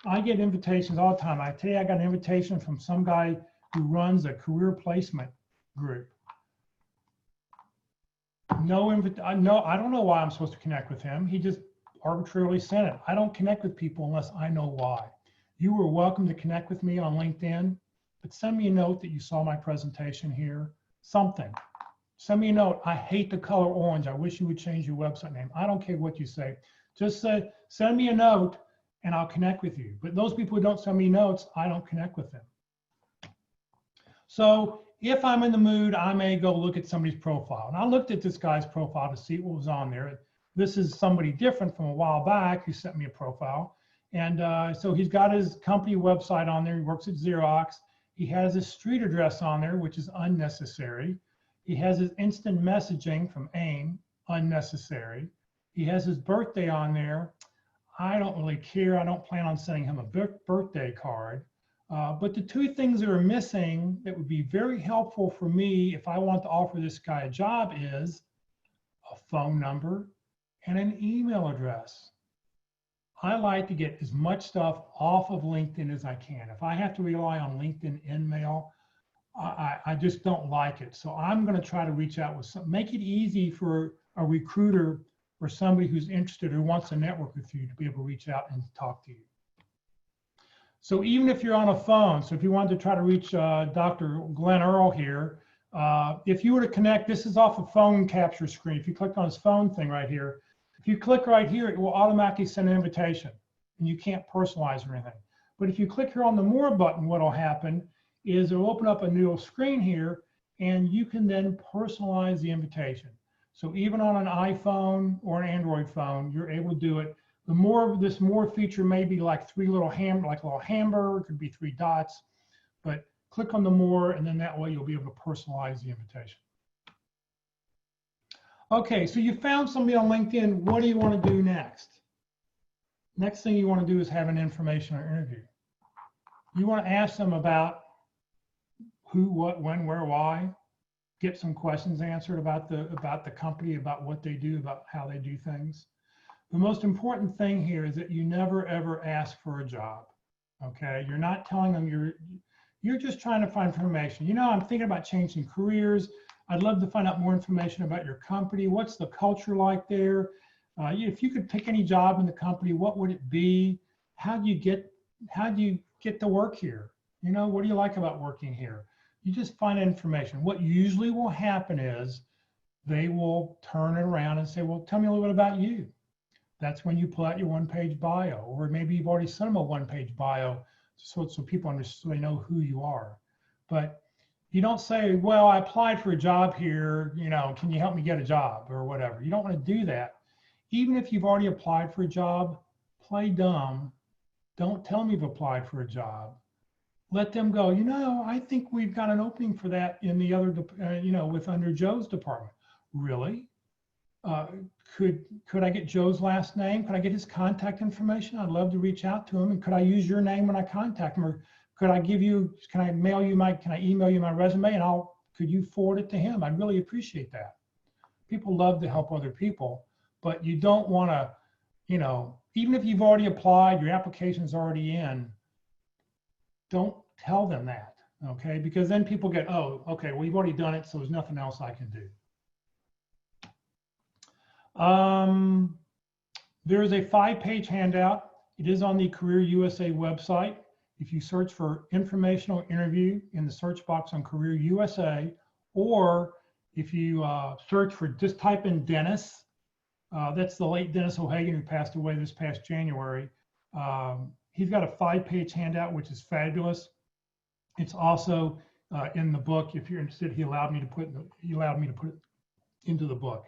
I get invitations all the time. Today I got an invitation from some guy who runs a career placement group. I don't know why I'm supposed to connect with him. He just arbitrarily sent it. I don't connect with people unless I know why. You are welcome to connect with me on LinkedIn, but send me a note that you saw my presentation here, something. Send me a note. I hate the color orange. I wish you would change your website name. I don't care what you say. Just say, send me a note and I'll connect with you. But those people who don't send me notes, I don't connect with them. So if I'm in the mood, I may go look at somebody's profile. And I looked at this guy's profile to see what was on there. This is somebody different from a while back who sent me a profile. And so he's got his company website on there. He works at Xerox. He has his street address on there, which is unnecessary. He has his instant messaging from AIM, unnecessary. He has his birthday on there. I don't really care. I don't plan on sending him a birthday card. But the 2 things that are missing that would be very helpful for me if I want to offer this guy a job is a phone number and an email address. I like to get as much stuff off of LinkedIn as I can. If I have to rely on LinkedIn InMail, I just don't like it. So I'm going to try to reach out with make it easy for a recruiter or somebody who's interested or wants to network with you to be able to reach out and talk to you. So even if you're on a phone, so if you wanted to try to reach Dr. Glenn Earl here, if you were to connect, this is off a phone capture screen. If you click on his phone thing right here, if you click right here, it will automatically send an invitation and you can't personalize or anything. But if you click here on the more button, what will happen is it'll open up a new screen here, and you can then personalize the invitation. So even on an iPhone or an Android phone, you're able to do it. The more, this more feature may be like three little like a little hamburger, it could be 3 dots, but click on the more, and then that way you'll be able to personalize the invitation. Okay, so you found somebody on LinkedIn. What do you want to do next? Next thing you want to do is have an informational interview. You want to ask them about who, what, when, where, why. Get some questions answered about the company, about what they do, about how they do things. The most important thing here is that you never ever ask for a job. Okay, you're not telling them you're just trying to find information. You know, I'm thinking about changing careers. I'd love to find out more information about your company. What's the culture like there? If you could pick any job in the company, what would it be? How do you get to work here? You know, what do you like about working here? You just find information. What usually will happen is they will turn it around and say, well, tell me a little bit about you. That's when you pull out your 1-page bio, or maybe you've already sent them a 1-page bio so people understand, so they know who you are. But you don't say, well, I applied for a job here, you know, can you help me get a job or whatever. You don't want to do that. Even if you've already applied for a job, play dumb. Don't tell them you've applied for a job. Let them go, you know, I think we've got an opening for that in the other, you know, with under Joe's department. Really? Could I get Joe's last name? Could I get his contact information? I'd love to reach out to him. And could I use your name when I contact him? Or could I give you, can I email you my resume, and could you forward it to him? I'd really appreciate that. People love to help other people, but you don't want to, you know, even if you've already applied, your application's already in, don't tell them that, okay? Because then people get, oh, okay, well, you've already done it, so there's nothing else I can do. There is a 5-page handout. It is on the Career USA website. If you search for informational interview in the search box on Career USA, or if you search for, just type in Dennis, that's the late Dennis O'Hagan who passed away this past January. He's got a 5-page handout, which is fabulous. It's also in the book. If you're interested, he allowed me to put it into the book.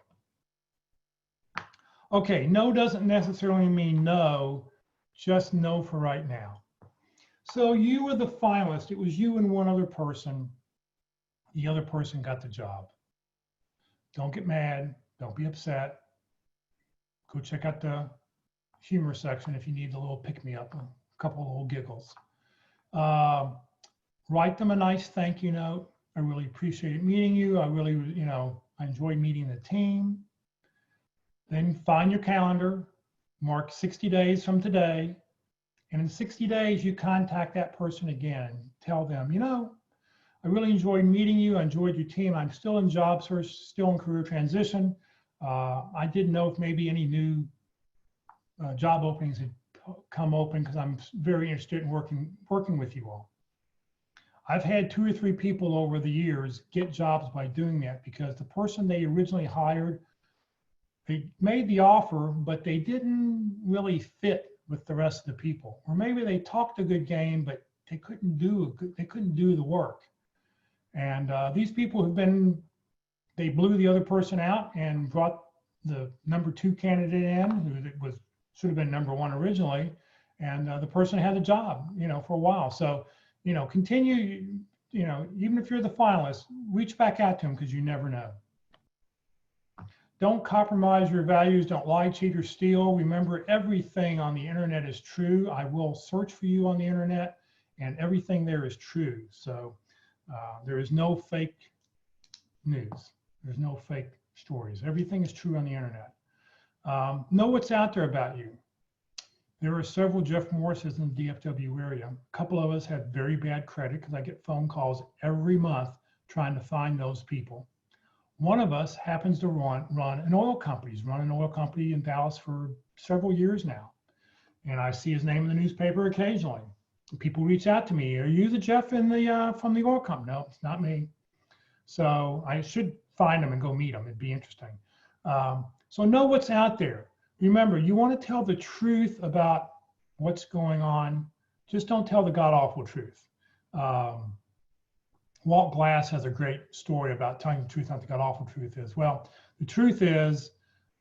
Okay, no doesn't necessarily mean no, just no for right now. So you were the finalist. It was you and one other person. The other person got the job. Don't get mad. Don't be upset. Go check out the humor section if you need a little pick-me-up, a couple of little giggles. Write them a nice thank you note. I really appreciated meeting you. I really, you know, I enjoyed meeting the team. Then find your calendar, mark 60 days from today, and in 60 days, you contact that person again. Tell them, you know, I really enjoyed meeting you. I enjoyed your team. I'm still in job search, still in career transition. I didn't know if maybe any new job openings had come open, because I'm very interested in working with you all. I've had 2 or 3 people over the years get jobs by doing that, because the person they originally hired, they made the offer, but they didn't really fit with the rest of the people. Or maybe they talked a good game, but they couldn't do the work. And these people they blew the other person out and brought the number 2 candidate in, who should have been number 1 originally. And the person had a job, you know, for a while. So, you know, continue, you know, even if you're the finalist, reach back out to them, because you never know. Don't compromise your values. Don't lie, cheat, or steal. Remember, everything on the internet is true. I will search for you on the internet, and everything there is true. So there is no fake news. There's no fake stories. Everything is true on the internet. Know what's out there about you. There are several Jeff Morrises in the DFW area. A couple of us have very bad credit, because I get phone calls every month trying to find those people. One of us happens to run an oil company. He's run an oil company in Dallas for several years now. And I see his name in the newspaper occasionally. People reach out to me, are you the Jeff from the oil company? No, it's not me. So I should find him and go meet him. It'd be interesting. So know what's out there. Remember, you want to tell the truth about what's going on. just don't tell the god-awful truth. Walt Glass has a great story about telling the truth, not the god-awful truth is. Well, the truth is,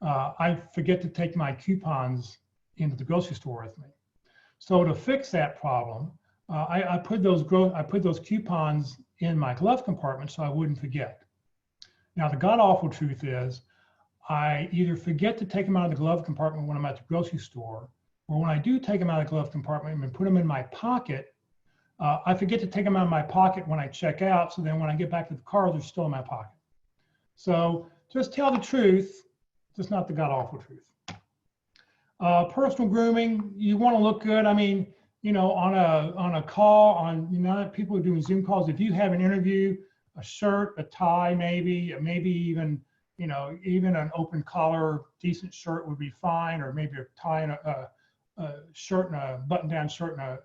I forget to take my coupons into the grocery store with me. So to fix that problem, I put those coupons in my glove compartment so I wouldn't forget. Now, the god-awful truth is, I either forget to take them out of the glove compartment when I'm at the grocery store, or when I do take them out of the glove compartment and put them in my pocket, I forget to take them out of my pocket when I check out. So then when I get back to the car, they're still in my pocket. So just tell the truth, just not the god-awful truth. Personal grooming, you want to look good. I mean, you know, on a call, you know, people are doing Zoom calls. If you have an interview, a shirt, a tie, maybe even, you know, even an open collar, decent shirt would be fine, or maybe a tie and a shirt and a button-down shirt and a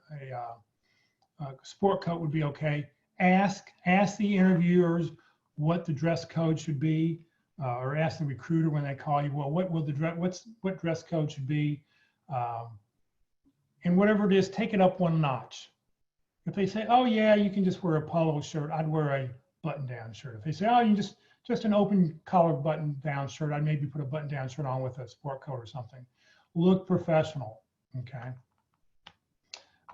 sport coat would be okay. Ask the interviewers what the dress code should be, or ask the recruiter when they call you, well, what dress code should be, and whatever it is, take it up one notch. If they say, oh yeah, you can just wear a polo shirt, I'd wear a button-down shirt. If they say, oh, you can just an open collar button-down shirt, I'd maybe put a button-down shirt on with a sport coat or something. Look professional, okay?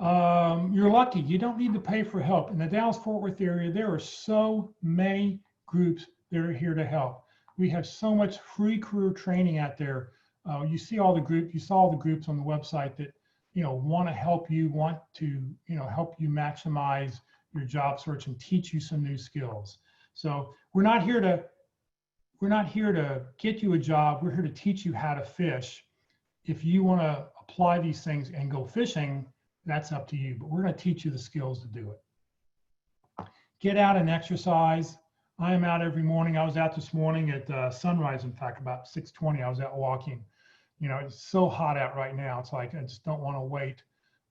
You're lucky, you don't need to pay for help. In the Dallas-Fort Worth area, there are so many groups that are here to help. We have so much free career training out there. You see all the groups, you saw all the groups on the website that, you know, want to help you, want to, you know, help you maximize your job search and teach you some new skills. So we're not here to get you a job. We're here to teach you how to fish. If you want to apply these things and go fishing, that's up to you, but we're going to teach you the skills to do it. Get out and exercise. I am out every morning. I was out this morning at sunrise. In fact, about 6:20, I was out walking. You know, it's so hot out right now. It's like, I just don't want to wait.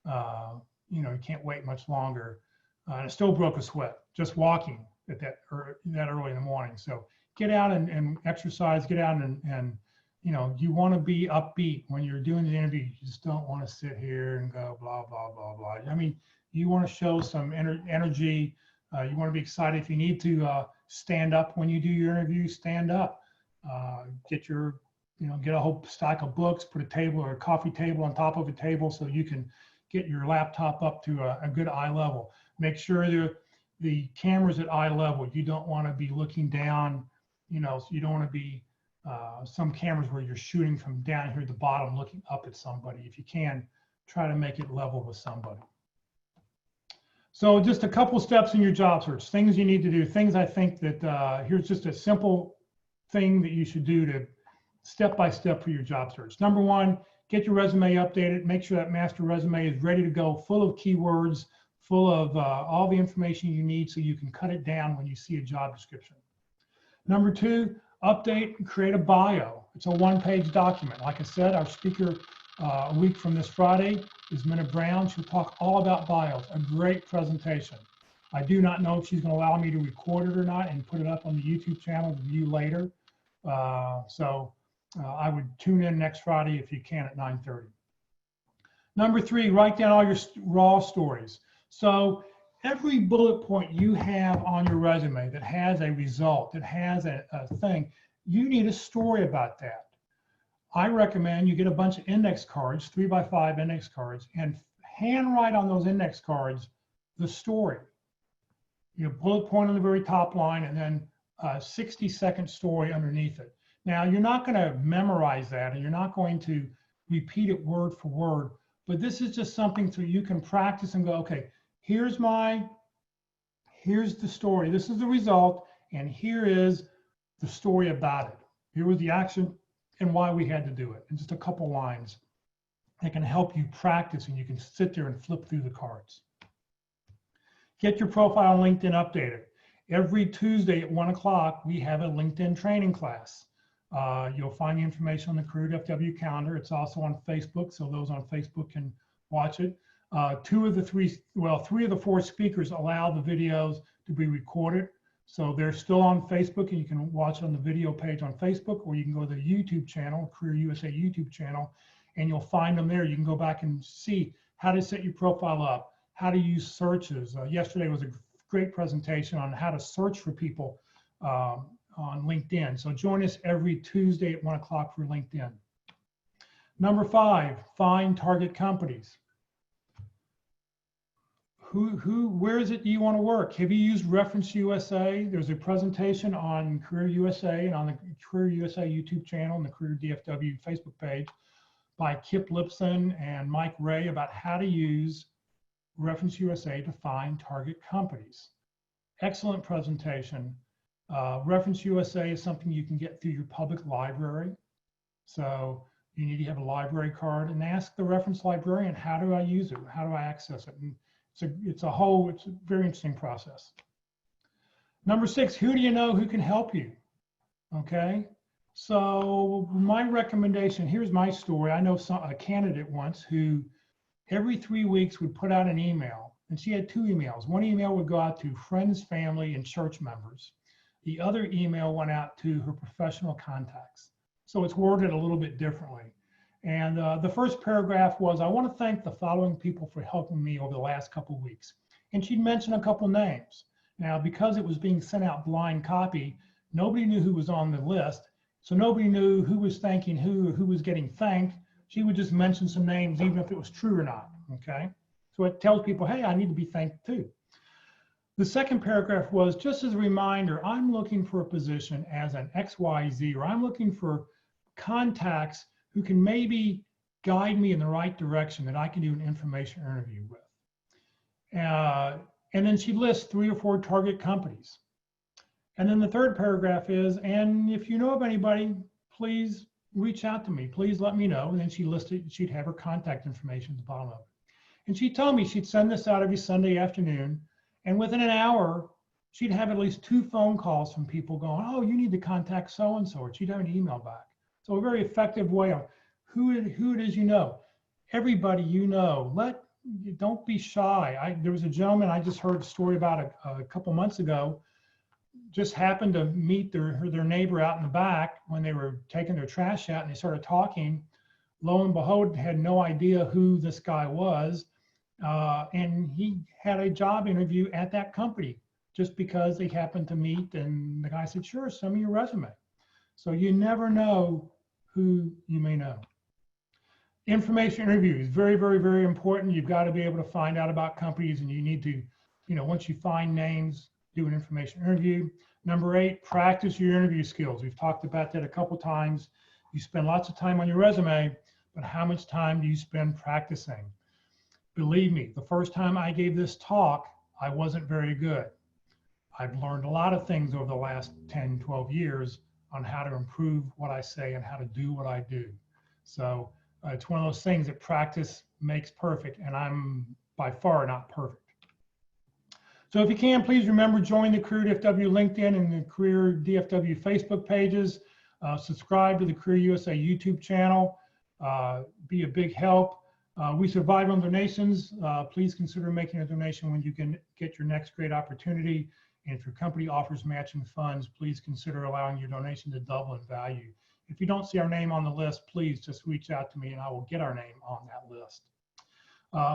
You know, you can't wait much longer. And I still broke a sweat just walking at that early in the morning. So get out and exercise, get out and you know, you want to be upbeat when you're doing the interview. You just don't want to sit here and go blah, blah, blah, blah. I mean, you want to show some energy. You want to be excited. If you need to stand up when you do your interview, stand up. Get a whole stack of books, put a table or a coffee table on top of a table so you can get your laptop up to a good eye level. Make sure the camera's at eye level. You don't want to be looking down, you know, so you don't want to be some cameras where you're shooting from down here at the bottom looking up at somebody. If you can, try to make it level with somebody. So just a couple steps in your job search, things you need to do, things I think that here's just a simple thing that you should do to step by step for your job search. Number one, get your resume updated. Make sure that master resume is ready to go, full of keywords, full of all the information you need so you can cut it down when you see a job description. Number two, update and create a bio. It's a one-page document. Like I said, our speaker a week from this Friday is Minna Brown. She'll talk all about bios, a great presentation. I do not know if she's going to allow me to record it or not and put it up on the YouTube channel to view later. I would tune in next Friday if you can at 9:30. Number three, write down all your raw stories. So every bullet point you have on your resume that has a result, that has a thing, you need a story about that. I recommend you get a bunch of index cards, 3x5 index cards, and handwrite on those index cards the story. You know, bullet point on the very top line and then a 60-second story underneath it. Now, you're not going to memorize that and you're not going to repeat it word for word, but this is just something so you can practice and go, okay, here's the story, this is the result, and here is the story about it. Here was the action and why we had to do it. And just a couple lines that can help you practice and you can sit there and flip through the cards. Get your profile on LinkedIn updated. Every Tuesday at 1 o'clock, we have a LinkedIn training class. You'll find the information on the CareerDFW calendar. It's also on Facebook, so those on Facebook can watch it. Three of the four speakers allow the videos to be recorded. So they're still on Facebook and you can watch it on the video page on Facebook, or you can go to the YouTube channel, Career USA YouTube channel, and you'll find them there. You can go back and see how to set your profile up, how to use searches. Yesterday was a great presentation on how to search for people on LinkedIn. So join us every Tuesday at 1 o'clock for LinkedIn. Number 5, find target companies. Where is it you want to work? Have you used Reference USA? There's a presentation on Career USA and on the Career USA YouTube channel and the CareerDFW Facebook page by Kip Lipson and Mike Ray about how to use Reference USA to find target companies. Excellent presentation. Reference USA is something you can get through your public library. So you need to have a library card and ask the reference librarian, how do I use it? How do I access it? And it's a very interesting process. Number 6, who do you know who can help you? Okay, so my recommendation, here's my story. I know a candidate once who every 3 weeks would put out an email, and she had 2 emails. One email would go out to friends, family, and church members. The other email went out to her professional contacts. So it's worded a little bit differently. And the first paragraph was, I want to thank the following people for helping me over the last couple of weeks. And she'd mention a couple names. Now, because it was being sent out blind copy, nobody knew who was on the list. So nobody knew who was thanking who was getting thanked. She would just mention some names, even if it was true or not, okay? So it tells people, hey, I need to be thanked too. The second paragraph was, just as a reminder, I'm looking for a position as an XYZ, or I'm looking for contacts who can maybe guide me in the right direction that I can do an information interview with. And then she lists 3 or 4 target companies. And then the third paragraph is, and if you know of anybody, please reach out to me. Please let me know. And then she listed, she'd have her contact information at the bottom of it. And she told me she'd send this out every Sunday afternoon. And within an hour, she'd have at least 2 phone calls from people going, oh, you need to contact so-and-so, or she'd have an email back. So a very effective way of who it is you know. Everybody you know, don't be shy. There was a gentleman I just heard a story about a couple months ago, just happened to meet their neighbor out in the back when they were taking their trash out, and they started talking. Lo and behold, had no idea who this guy was. And he had a job interview at that company just because they happened to meet, and the guy said, sure, send me your resume. So you never know who you may know. Information interviews, very, very, very important. You've got to be able to find out about companies, and you need to, once you find names, do an information interview. Number 8, practice your interview skills. We've talked about that a couple times. You spend lots of time on your resume, but how much time do you spend practicing? Believe me, the first time I gave this talk, I wasn't very good. I've learned a lot of things over the last 10, 12 years on how to improve what I say and how to do what I do. So it's one of those things that practice makes perfect, and I'm by far not perfect. So if you can, please remember, join the CareerDFW LinkedIn and the CareerDFW Facebook pages. Subscribe to the Career USA YouTube channel. Be a big help. We survive on donations. Please consider making a donation when you can get your next great opportunity. And if your company offers matching funds, please consider allowing your donation to double in value. If you don't see our name on the list, please just reach out to me and I will get our name on that list.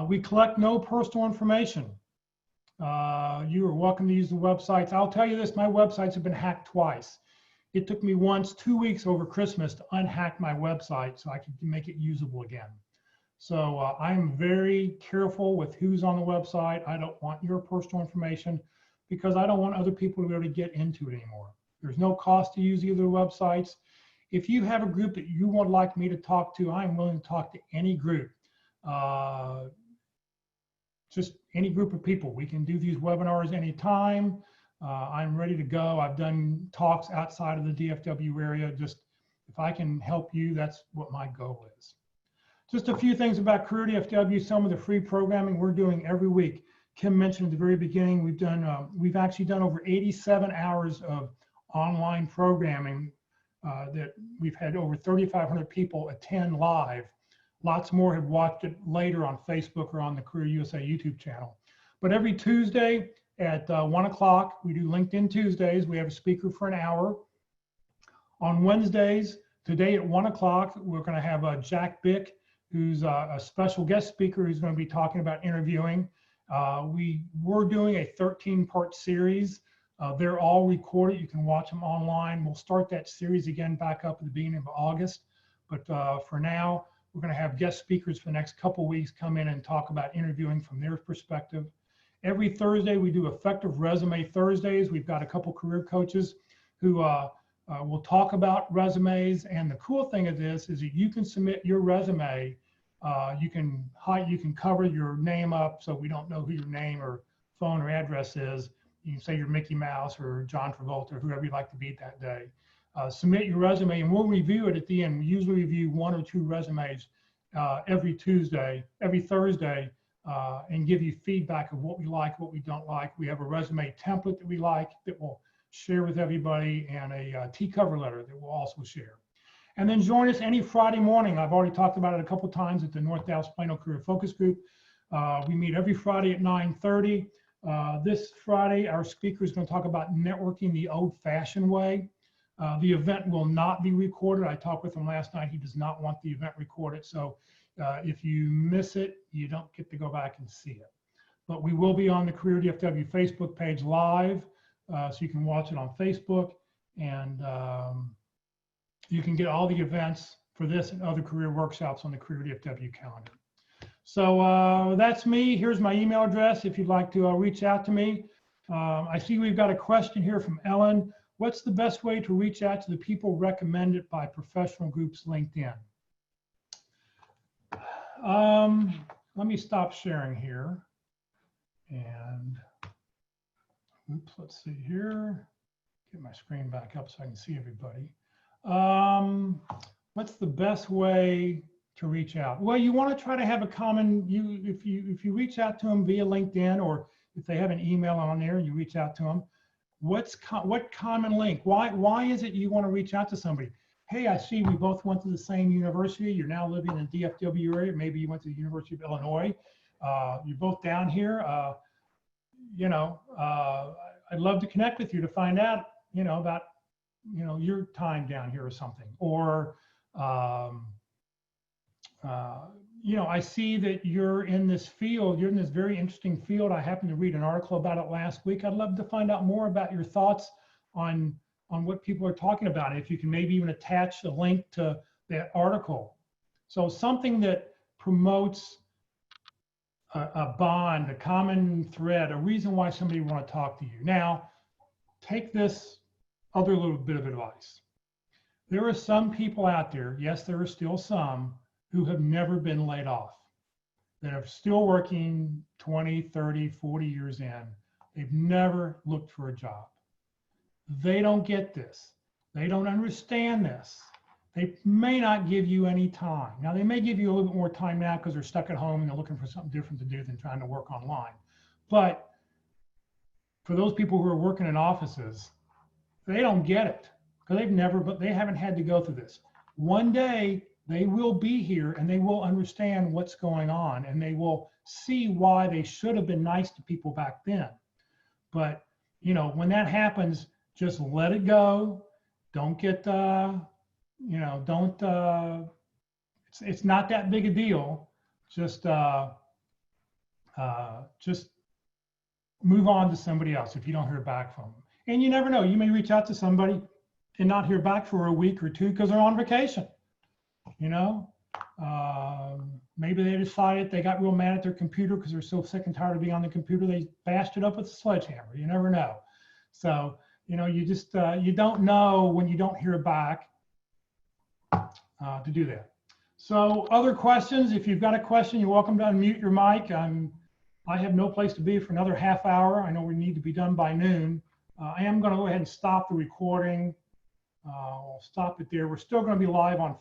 We collect no personal information. You are welcome to use the websites. I'll tell you this, my websites have been hacked twice. It took me once 2 weeks over Christmas to unhack my website so I could make it usable again. So I'm very careful with who's on the website. I don't want your personal information because I don't want other people to be able to get into it anymore. There's no cost to use either websites. If you have a group that you would like me to talk to, I'm willing to talk to any group. Just any group of people. We can do these webinars anytime. I'm ready to go. I've done talks outside of the DFW area. Just if I can help you, that's what my goal is. Just a few things about CareerDFW, some of the free programming we're doing every week. Kim mentioned at the very beginning, we've actually done over 87 hours of online programming that we've had over 3,500 people attend live. Lots more have watched it later on Facebook or on the Career USA YouTube channel. But every Tuesday at 1 o'clock, we do LinkedIn Tuesdays. We have a speaker for an hour. On Wednesdays, today at 1 o'clock, we're going to have Jack Bick, who's a special guest speaker who's going to be talking about interviewing. We're doing a 13-part series. They're all recorded. You can watch them online. We'll start that series again back up at the beginning of August. But for now, we're going to have guest speakers for the next couple weeks come in and talk about interviewing from their perspective. Every Thursday, we do Effective Resume Thursdays. We've got a couple career coaches who will talk about resumes. And the cool thing of this is that you can submit your resume. You can cover your name up so we don't know who your name or phone or address is. You can say you're Mickey Mouse or John Travolta or whoever you'd like to be that day. Submit your resume and we'll review it at the end. We usually review 1 or 2 resumes every Thursday, and give you feedback of what we like, what we don't like. We have a resume template that we like that we'll share with everybody, and a T-cover letter that we'll also share. And then join us any Friday morning. I've already talked about it a couple of times at the North Dallas Plano Career Focus Group. We meet every Friday at 9:30. This Friday, our speaker is going to talk about networking the old-fashioned way. The event will not be recorded. I talked with him last night. He does not want the event recorded. So if you miss it, you don't get to go back and see it. But we will be on the CareerDFW Facebook page live, so you can watch it on Facebook. And you can get all the events for this and other career workshops on the CareerDFW calendar. So that's me. Here's my email address if you'd like to reach out to me. I see we've got a question here from Ellen. What's the best way to reach out to the people recommended by professional groups LinkedIn? Let me stop sharing here. And oops, let's see here. Get my screen back up so I can see everybody. What's the best way to reach out? Well, you want to try to have a common, if you reach out to them via LinkedIn, or if they have an email on there, you reach out to them. What common link? Why is it you want to reach out to somebody? Hey, I see we both went to the same university. You're now living in the DFW area. Maybe you went to the University of Illinois. You're both down here. I'd love to connect with you to find out, about, your time down here or something. Or, I see that you're in this field. You're in this very interesting field. I happened to read an article about it last week. I'd love to find out more about your thoughts on what people are talking about. If you can maybe even attach a link to that article. So something that promotes a bond, a common thread, a reason why somebody would want to talk to you. Now, take this other little bit of advice. There are some people out there, yes, there are still some, who have never been laid off, that are still working 20, 30, 40 years in. They've never looked for a job. They don't get this. They don't understand this. They may not give you any time. Now, they may give you a little bit more time now because they're stuck at home and they're looking for something different to do than trying to work online. But for those people who are working in offices, they don't get it because they haven't had to go through this. One day, they will be here and they will understand what's going on and they will see why they should have been nice to people back then. But, when that happens, just let it go. Don't get, it's not that big a deal. Just move on to somebody else if you don't hear back from them. And you never know, you may reach out to somebody and not hear back for a week or two because they're on vacation. Maybe they decided they got real mad at their computer because they're so sick and tired of being on the computer, they bashed it up with a sledgehammer. You never know. So, you just, you don't know when you don't hear back to do that. So other questions, if you've got a question, you're welcome to unmute your mic. I have no place to be for another half hour. I know we need to be done by noon. I am going to go ahead and stop the recording. I'll stop it there. We're still going to be live on